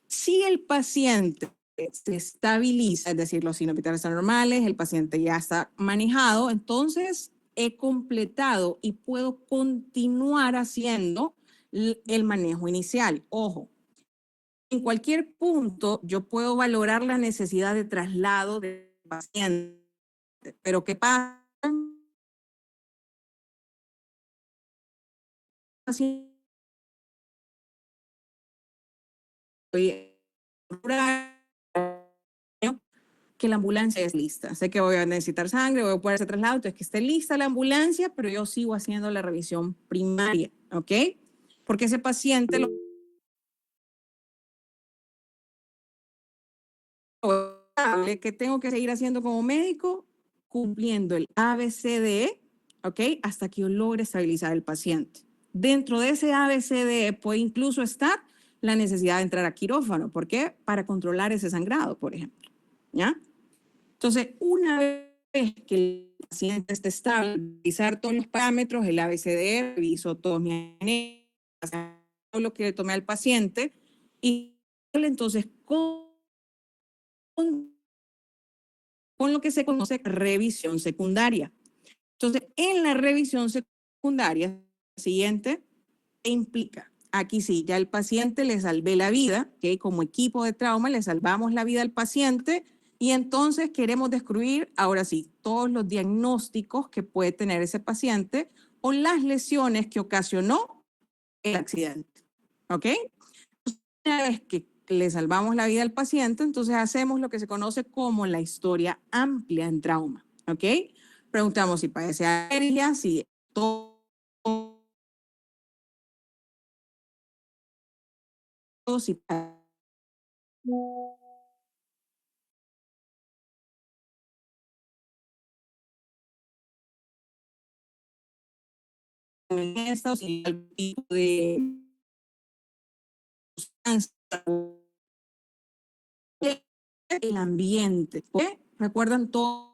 si el paciente se estabiliza, es decir, los signos vitales están normales, el paciente ya está manejado, entonces he completado y puedo continuar haciendo el manejo inicial. Ojo, en cualquier punto yo puedo valorar la necesidad de traslado del paciente, pero ¿qué pasa? Que la ambulancia es lista. Sé que voy a necesitar sangre, voy a poder hacer traslado, entonces que esté lista la ambulancia, pero yo sigo haciendo la revisión primaria, ¿ok? Porque ese paciente lo que tengo que seguir haciendo como médico, cumpliendo el ABCDE, ¿ok? Hasta que yo logre estabilizar el paciente. Dentro de ese ABCDE puede incluso estar la necesidad de entrar a quirófano. ¿Por qué? Para controlar ese sangrado, por ejemplo, ¿ya? Entonces, una vez que el paciente esté estable, revisar todos los parámetros, el ABCDE, reviso todos mis análisis, todo lo que le tomé al paciente y entonces con lo que se conoce revisión secundaria. Entonces, en la revisión secundaria, siguiente, implica, aquí sí, ya el paciente le salvé la vida, ¿okay? Como equipo de trauma le salvamos la vida al paciente y entonces queremos descubrir, ahora sí, todos los diagnósticos que puede tener ese paciente o las lesiones que ocasionó el accidente, ¿ok? Una vez que le salvamos la vida al paciente, entonces hacemos lo que se conoce como la historia amplia en trauma, ¿ok? Preguntamos si padece alergia, si todo, si o si algún tipo de sustancia, el ambiente, ¿ok? Recuerdan todo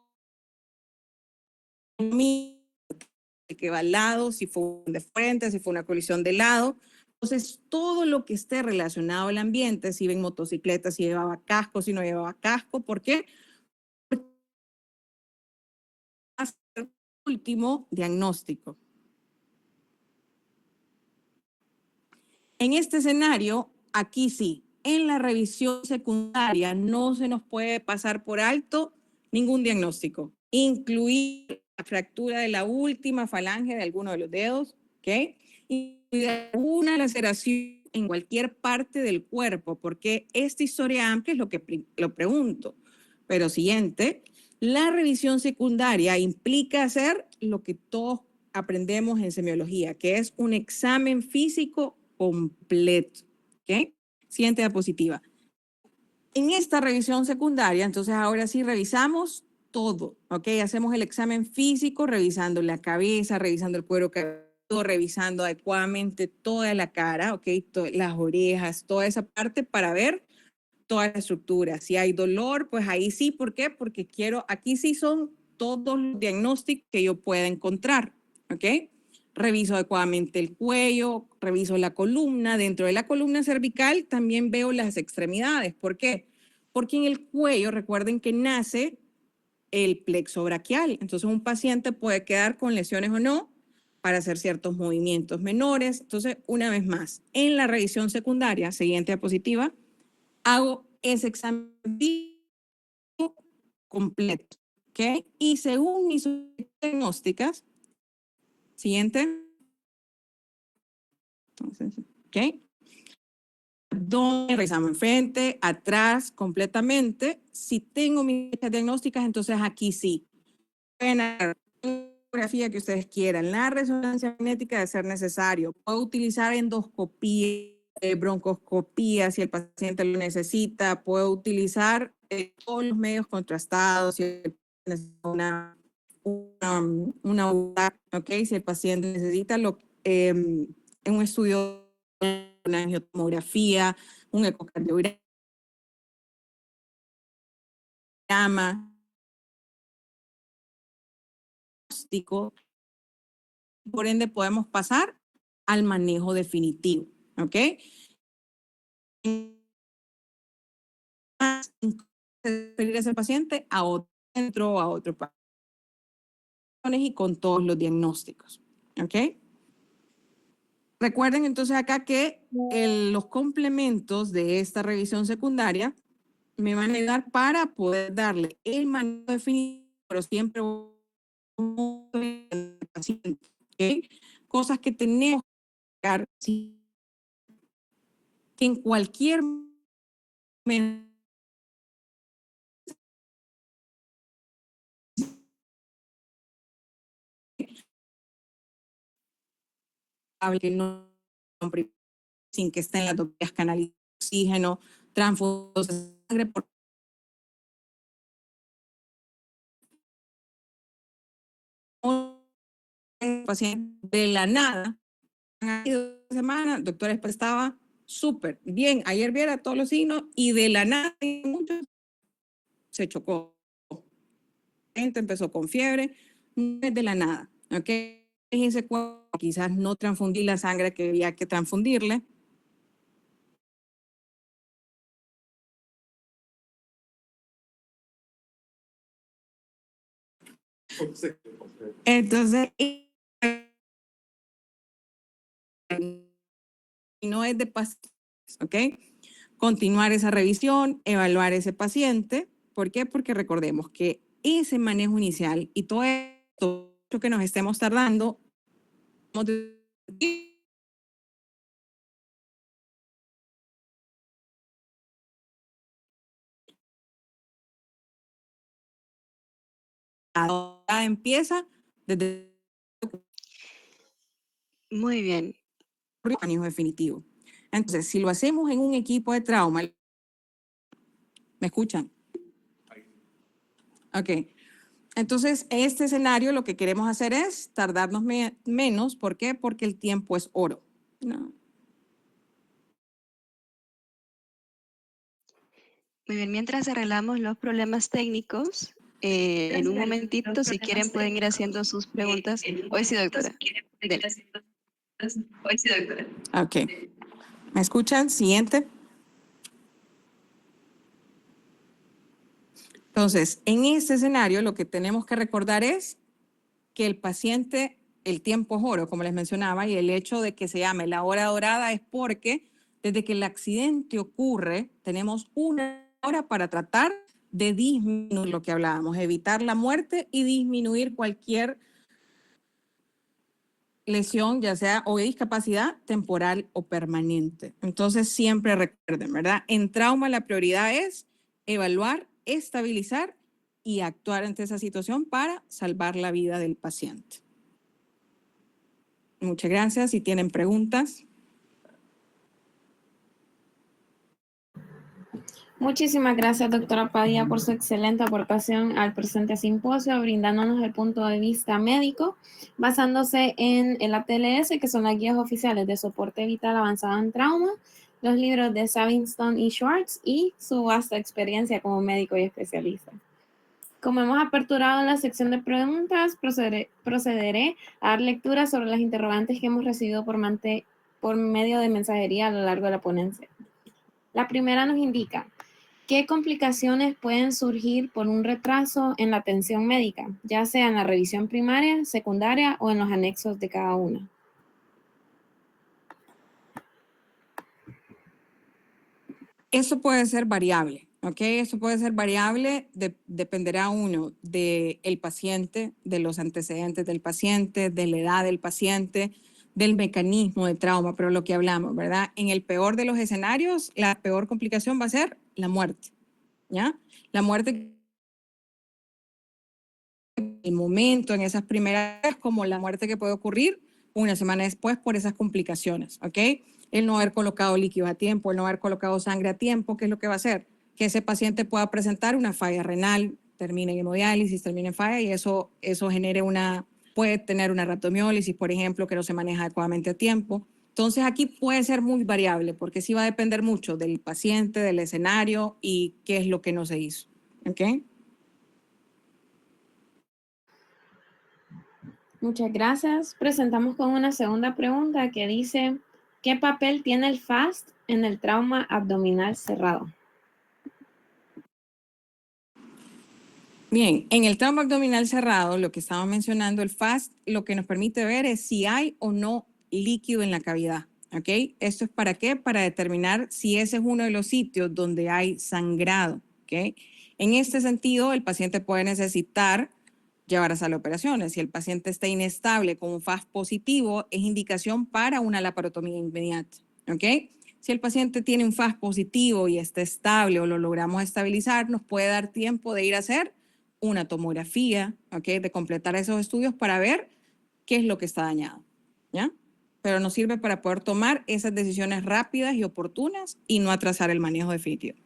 que va al lado, si fue de frente, si fue una colisión de lado. Entonces, todo lo que esté relacionado al ambiente, si ven motocicletas, si llevaba casco, si no llevaba casco, ¿por qué? Hasta el último diagnóstico. En este escenario, aquí sí, en la revisión secundaria no se nos puede pasar por alto ningún diagnóstico, incluir la fractura de la última falange de alguno de los dedos, ¿ok? Y una laceración en cualquier parte del cuerpo, porque esta historia amplia es lo que lo pregunto. Pero siguiente, la revisión secundaria implica hacer lo que todos aprendemos en semiología, que es un examen físico completo, ¿ok? Siguiente diapositiva. En esta revisión secundaria, entonces ahora sí revisamos todo, ¿ok? Hacemos el examen físico revisando la cabeza, revisando el cuero cabelludo, revisando adecuadamente toda la cara, ¿ok? Las orejas, toda esa parte para ver toda la estructura. Si hay dolor, pues ahí sí, ¿por qué? Porque aquí sí son todos los diagnósticos que yo pueda encontrar, ¿ok? Reviso adecuadamente el cuello, reviso la columna. Dentro de la columna cervical también veo las extremidades. ¿Por qué? Porque en el cuello, recuerden que nace el plexo braquial. Entonces, un paciente puede quedar con lesiones o no para hacer ciertos movimientos menores. Entonces, una vez más, en la revisión secundaria, siguiente diapositiva, hago ese examen completo, ¿ok? Y según mis diagnósticas, siguiente, entonces, ¿ok? Donde revisamos enfrente, atrás, completamente. Si tengo mis diagnósticas, entonces aquí sí. Pueden hacer la fotografía que ustedes quieran, la resonancia magnética de ser necesario. Puedo utilizar endoscopía, broncoscopía si el paciente lo necesita. Puedo utilizar todos los medios contrastados si necesita ¿ok? Si el paciente necesita en un estudio, una angiotomografía, un ecocardiograma, por ende podemos pasar al manejo definitivo, ¿ok? transferir a ese paciente a otro centro, a otro país y con todos los diagnósticos. ¿Ok? Recuerden entonces acá que los complementos de esta revisión secundaria me van a ayudar para poder darle el manejo definitivo, pero siempre al paciente. ¿Okay? Cosas que tenemos que hacer, que en cualquier momento que no, sin que estén las vías canales de oxígeno, transfusiones de sangre, por un paciente de la nada, semana, doctores, pues estaba súper bien, ayer viera todos los signos y de la nada se chocó. Empezó con fiebre, de la nada, ¿ok? Ese cuerpo quizás no transfundir la sangre que había que transfundirle. Entonces, no es de pacientes, ¿ok? Continuar esa revisión, evaluar ese paciente. ¿Por qué? Porque recordemos que ese manejo inicial y todo esto que nos estemos tardando, empieza desde Muy bien. el manejo definitivo. Entonces, si lo hacemos en un equipo de trauma, ¿me escuchan? Ok. Entonces, este escenario lo que queremos hacer es tardarnos menos. ¿Por qué? Porque el tiempo es oro. ¿No? Muy bien, mientras arreglamos los problemas técnicos, en un momentito, si quieren, pueden ir haciendo sus preguntas. Hoy sí, doctora. Dele. Ok. ¿Me escuchan? Siguiente. Entonces, en este escenario, lo que tenemos que recordar es que el paciente, el tiempo es oro, como les mencionaba, y el hecho de que se llame la hora dorada es porque desde que el accidente ocurre, tenemos 1 hora para tratar de disminuir lo que hablábamos, evitar la muerte y disminuir cualquier lesión, ya sea o discapacidad temporal o permanente. Entonces, siempre recuerden, ¿verdad? En trauma la prioridad es evaluar, estabilizar y actuar ante esa situación para salvar la vida del paciente. Muchas gracias. Si tienen preguntas. Muchísimas gracias, doctora Padilla, por su excelente aportación al presente simposio, brindándonos el punto de vista médico, basándose en el ATLS, que son las guías oficiales de soporte vital avanzado en trauma, los libros de Savington y Schwartz y su vasta experiencia como médico y especialista. Como hemos aperturado la sección de preguntas, procederé a dar lectura sobre las interrogantes que hemos recibido por medio de mensajería a lo largo de la ponencia. La primera nos indica: ¿qué complicaciones pueden surgir por un retraso en la atención médica, ya sea en la revisión primaria, secundaria o en los anexos de cada una? Eso puede ser variable, ¿ok? Eso puede ser variable, dependerá uno del paciente, de los antecedentes del paciente, de la edad del paciente, del mecanismo de trauma, pero lo que hablamos, ¿verdad? En el peor de los escenarios, la peor complicación va a ser la muerte, ¿ya? La muerte, el momento en esas primeras, como la muerte que puede ocurrir 1 semana después por esas complicaciones, ¿ok? El no haber colocado líquidos a tiempo, el no haber colocado sangre a tiempo, ¿qué es lo que va a hacer? Que ese paciente pueda presentar una falla renal, termine en hemodiálisis, termine en falla y eso genere puede tener una rhabdomiólisis, por ejemplo, que no se maneja adecuadamente a tiempo. Entonces aquí puede ser muy variable porque sí va a depender mucho del paciente, del escenario y qué es lo que no se hizo, ¿ok? Muchas gracias. Presentamos con una segunda pregunta que dice: ¿qué papel tiene el FAST en el trauma abdominal cerrado? Bien, en el trauma abdominal cerrado, lo que estamos mencionando, el FAST, lo que nos permite ver es si hay o no líquido en la cavidad, ¿ok? ¿Esto es para qué? Para determinar si ese es uno de los sitios donde hay sangrado, ¿ok? En este sentido, el paciente puede necesitar llevar a sala de operaciones. Si el paciente está inestable con un FAST positivo, es indicación para una laparotomía inmediata, ¿ok? Si el paciente tiene un FAST positivo y está estable o lo logramos estabilizar, nos puede dar tiempo de ir a hacer una tomografía, ¿ok? De completar esos estudios para ver qué es lo que está dañado, ¿ya? Pero nos sirve para poder tomar esas decisiones rápidas y oportunas y no atrasar el manejo definitivo.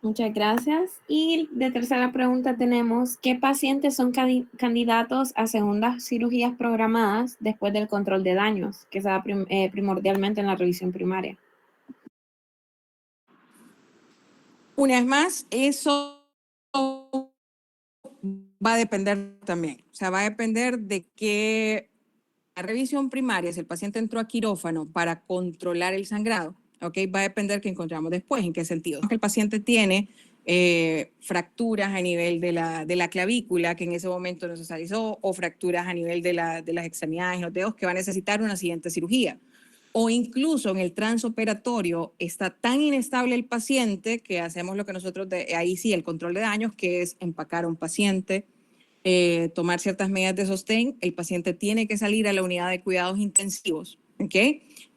Muchas gracias. Y de tercera pregunta tenemos, ¿qué pacientes son candidatos a segundas cirugías programadas después del control de daños, que se da primordialmente en la revisión primaria? Una vez más, eso va a depender también. O sea, va a depender de que la revisión primaria, si el paciente entró a quirófano para controlar el sangrado, ¿ok? Va a depender qué encontramos después, en qué sentido. Que el paciente tiene fracturas a nivel de la clavícula que en ese momento no se realizó, o fracturas a nivel de las extremidades y los dedos que va a necesitar una siguiente cirugía. O incluso en el transoperatorio está tan inestable el paciente que hacemos lo que nosotros, ahí sí, el control de daños, que es empacar a un paciente, tomar ciertas medidas de sostén. El paciente tiene que salir a la unidad de cuidados intensivos, ¿ok?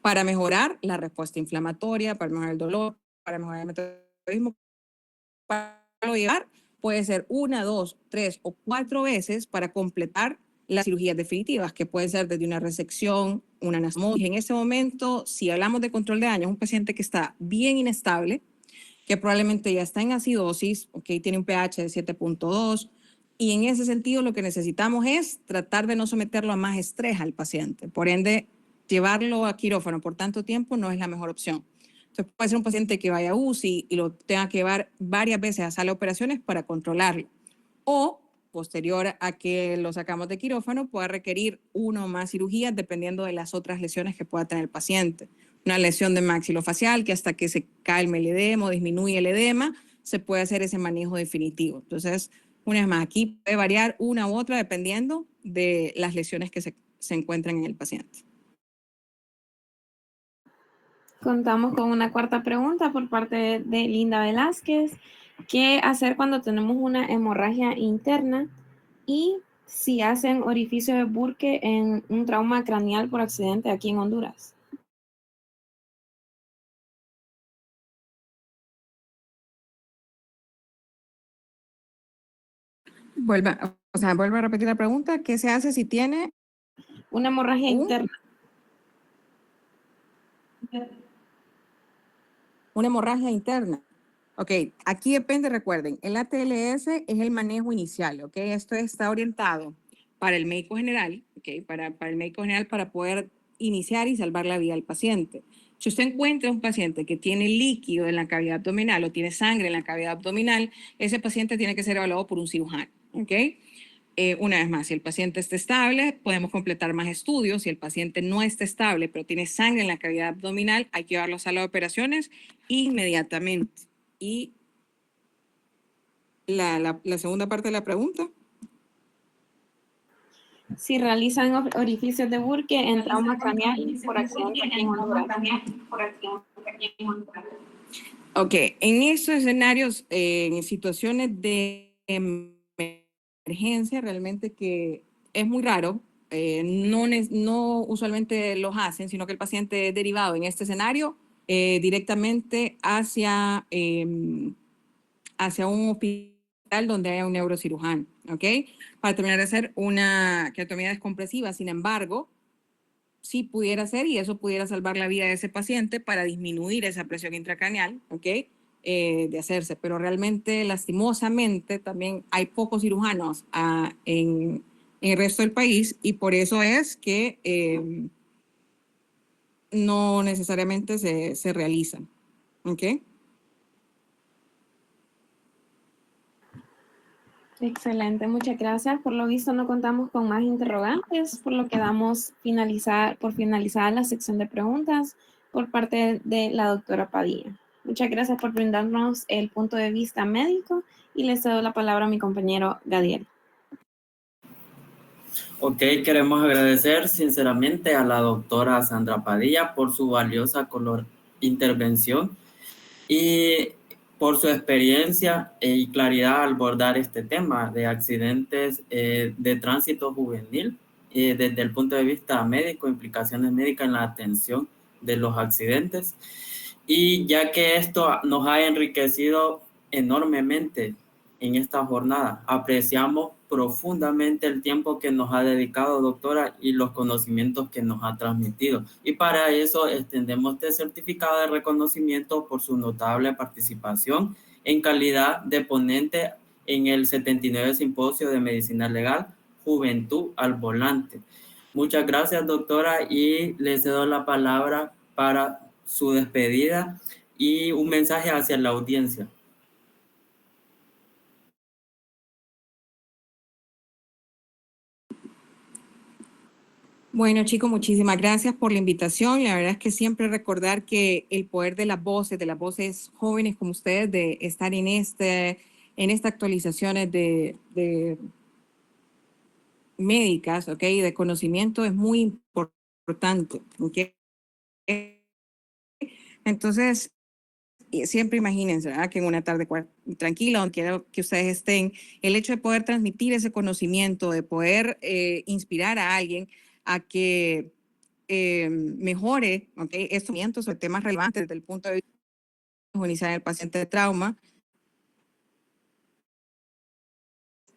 Para mejorar la respuesta inflamatoria, para mejorar el dolor, para mejorar el metabolismo. Para llegar puede ser 1, 2, 3 o 4 veces para completar las cirugías definitivas, que puede ser desde una resección, una anastomosis. En ese momento, si hablamos de control de daño, es un paciente que está bien inestable, que probablemente ya está en acidosis, okay, tiene un pH de 7.2, y en ese sentido lo que necesitamos es tratar de no someterlo a más estrés al paciente. Por ende, llevarlo a quirófano por tanto tiempo no es la mejor opción. Entonces puede ser un paciente que vaya a UCI y lo tenga que llevar varias veces a sala de operaciones para controlarlo. O posterior a que lo sacamos de quirófano, pueda requerir una o más cirugías dependiendo de las otras lesiones que pueda tener el paciente. Una lesión de maxilofacial que hasta que se calme el edema o disminuye el edema, se puede hacer ese manejo definitivo. Entonces, una vez más, aquí puede variar una u otra dependiendo de las lesiones que se encuentran en el paciente. Contamos con una cuarta pregunta por parte de Linda Velázquez. ¿Qué hacer cuando tenemos una hemorragia interna y si hacen orificio de Burke en un trauma craneal por accidente aquí en Honduras? Vuelve a repetir la pregunta. ¿Qué se hace si tiene una hemorragia interna? Una hemorragia interna. Ok, aquí depende, recuerden, el ATLS es el manejo inicial, ok, esto está orientado para el médico general, ok, para el médico general para poder iniciar y salvar la vida al paciente. Si usted encuentra un paciente que tiene líquido en la cavidad abdominal o tiene sangre en la cavidad abdominal, ese paciente tiene que ser evaluado por un cirujano, ok. Una vez más, si el paciente está estable, podemos completar más estudios. Si el paciente no está estable, pero tiene sangre en la cavidad abdominal, hay que llevarlo a sala de operaciones inmediatamente. Y la segunda parte de la pregunta. Si realizan orificios de Burke en trauma craneal por accidente aquí en Honduras. Ok, en estos escenarios, en situaciones de emergencia, realmente que es muy raro, no usualmente los hacen, sino que el paciente es derivado en este escenario directamente hacia un hospital donde haya un neurocirujano, ¿ok? Para terminar de hacer una queratomía descompresiva. Sin embargo, sí pudiera ser, y eso pudiera salvar la vida de ese paciente para disminuir esa presión intracraneal, ¿ok? De hacerse, pero realmente, lastimosamente, también hay pocos cirujanos en el resto del país, y por eso es que no necesariamente se realizan, ¿ok? Excelente, muchas gracias. Por lo visto no contamos con más interrogantes, por lo que damos finalizada la sección de preguntas por parte de la doctora Padilla. Muchas gracias por brindarnos el punto de vista médico y le cedo la palabra a mi compañero Gadiel. Ok, queremos agradecer sinceramente a la doctora Sandra Padilla por su valiosa intervención y por su experiencia y claridad al abordar este tema de accidentes de tránsito juvenil desde el punto de vista médico, implicaciones médicas en la atención de los accidentes. Y ya que esto nos ha enriquecido enormemente en esta jornada, apreciamos profundamente el tiempo que nos ha dedicado, doctora, y los conocimientos que nos ha transmitido. Y para eso extendemos este certificado de reconocimiento por su notable participación en calidad de ponente en el 79 Simposio de Medicina Legal, Juventud al Volante. Muchas gracias, doctora, y le cedo la palabra para su despedida y un mensaje hacia la audiencia. Bueno, chicos, muchísimas gracias por la invitación. La verdad es que siempre recordar que el poder de las voces jóvenes como ustedes, de estar en esta actualizaciones de médicas, ¿ok? De conocimiento es muy importante, ¿ok? Entonces, siempre imagínense, ¿verdad? Que en una tarde tranquila, donde quiera que ustedes estén, el hecho de poder transmitir ese conocimiento, de poder inspirar a alguien a que mejore, ¿okay? Estos conocimientos sobre temas relevantes desde el punto de vista de humanizar el paciente de trauma.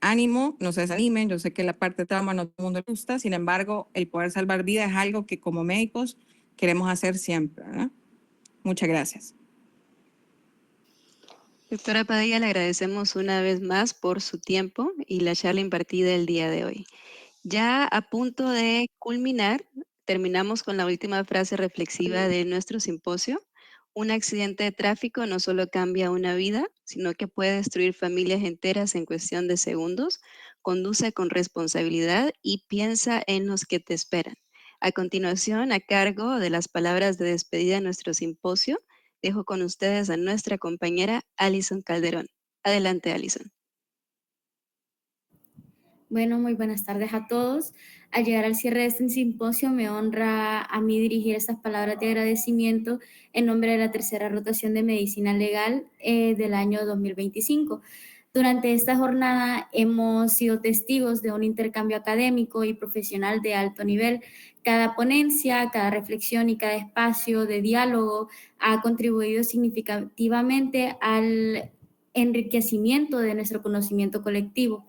Ánimo, no se desanimen, yo sé que la parte de trauma no todo el mundo le gusta, sin embargo, el poder salvar vidas es algo que como médicos queremos hacer siempre, ¿verdad? Muchas gracias. Doctora Padilla, le agradecemos una vez más por su tiempo y la charla impartida el día de hoy. Ya a punto de culminar, terminamos con la última frase reflexiva de nuestro simposio. Un accidente de tráfico no solo cambia una vida, sino que puede destruir familias enteras en cuestión de segundos. Conduce con responsabilidad y piensa en los que te esperan. A continuación, a cargo de las palabras de despedida de nuestro simposio, dejo con ustedes a nuestra compañera Alison Calderón. Adelante, Alison. Bueno, muy buenas tardes a todos. Al llegar al cierre de este simposio, me honra a mí dirigir estas palabras de agradecimiento en nombre de la tercera rotación de Medicina Legal del año 2025. Durante esta jornada hemos sido testigos de un intercambio académico y profesional de alto nivel. Cada ponencia, cada reflexión y cada espacio de diálogo ha contribuido significativamente al enriquecimiento de nuestro conocimiento colectivo.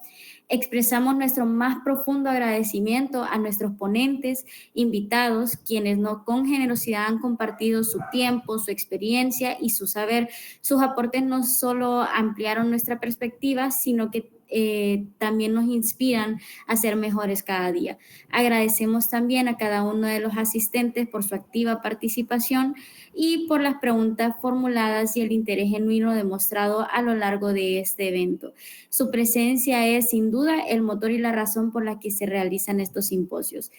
Expresamos nuestro más profundo agradecimiento a nuestros ponentes, invitados, quienes con generosidad han compartido su tiempo, su experiencia y su saber. Sus aportes no solo ampliaron nuestra perspectiva, sino que también nos inspiran a ser mejores cada día. Agradecemos también a cada uno de los asistentes por su activa participación y por las preguntas formuladas y el interés genuino demostrado a lo largo de este evento. Su presencia es sin duda el motor y la razón por la que se realizan estos simposios.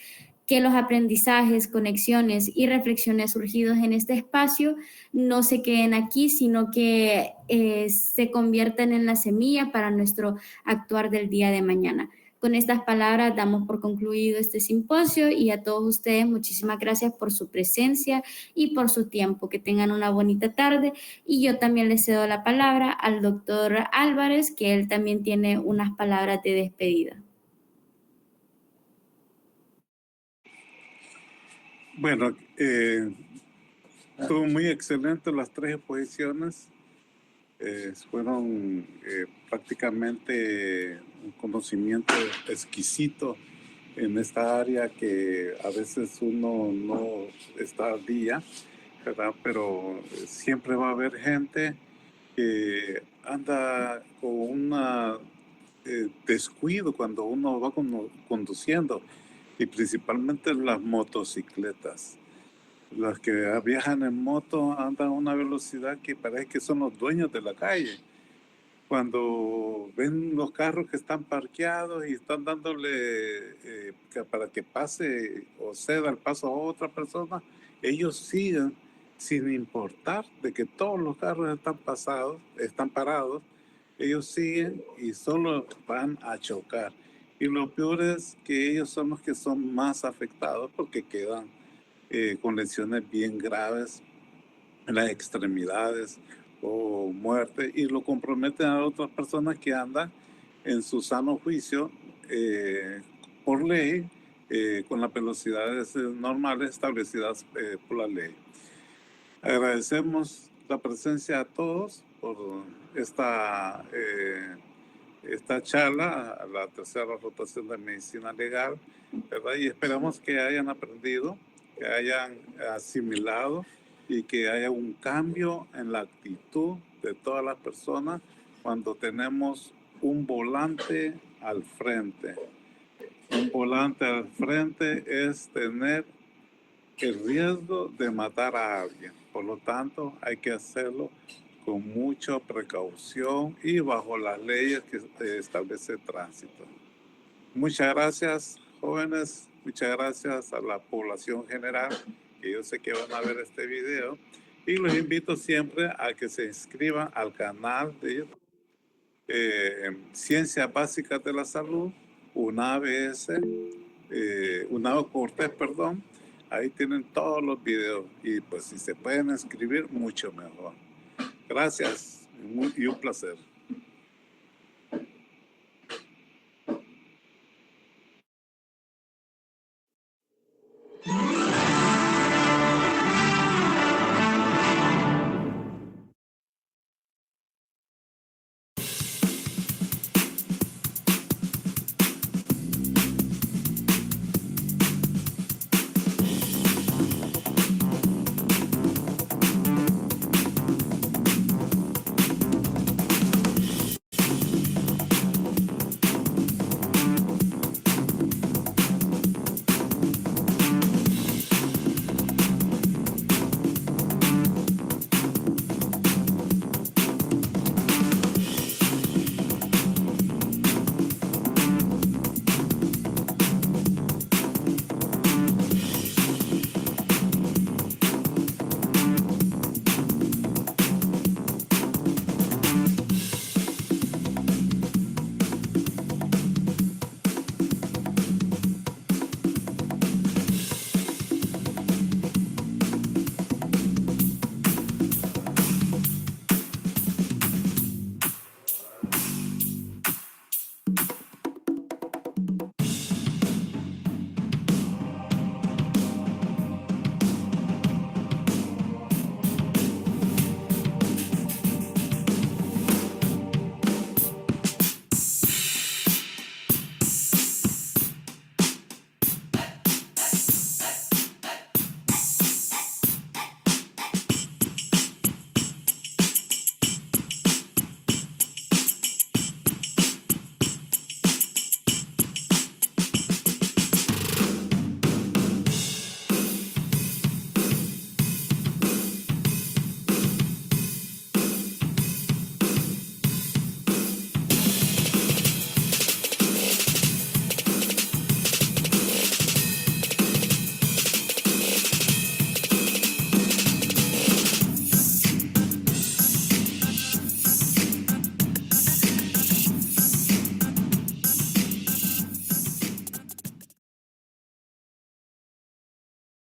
Que los aprendizajes, conexiones y reflexiones surgidos en este espacio no se queden aquí, sino que se conviertan en la semilla para nuestro actuar del día de mañana. Con estas palabras damos por concluido este simposio y a todos ustedes muchísimas gracias por su presencia y por su tiempo. Que tengan una bonita tarde y yo también le cedo la palabra al doctor Álvarez, que él también tiene unas palabras de despedida. Bueno, estuvo muy excelente las tres exposiciones. Fueron prácticamente un conocimiento exquisito en esta área que a veces uno no está al día, ¿verdad? Pero siempre va a haber gente que anda con un descuido cuando uno va conduciendo, y principalmente las motocicletas. Las que viajan en moto andan a una velocidad que parece que son los dueños de la calle. Cuando ven los carros que están parqueados y están dándole para que pase o ceda el paso a otra persona, ellos siguen sin importar de que todos los carros están parados, ellos siguen y solo van a chocar. Y lo peor es que ellos son los que son más afectados porque quedan con lesiones bien graves en las extremidades o muerte, y lo comprometen a otras personas que andan en su sano juicio por ley, con las velocidades normales establecidas por la ley. Agradecemos la presencia a todos por esta charla, a la tercera rotación de medicina legal, ¿verdad? Y esperamos que hayan aprendido, que hayan asimilado y que haya un cambio en la actitud de todas las personas cuando tenemos un volante al frente. Un volante al frente es tener el riesgo de matar a alguien. Por lo tanto, hay que hacerlo con mucha precaución y bajo las leyes que establece el tránsito. Muchas gracias, jóvenes. Muchas gracias a la población general, que yo sé que van a ver este video. Y los invito siempre a que se inscriban al canal de Ciencias Básicas de la Salud, UNABS, UNAO Cortés, perdón. Ahí tienen todos los videos y pues si se pueden inscribir, mucho mejor. Gracias y un placer.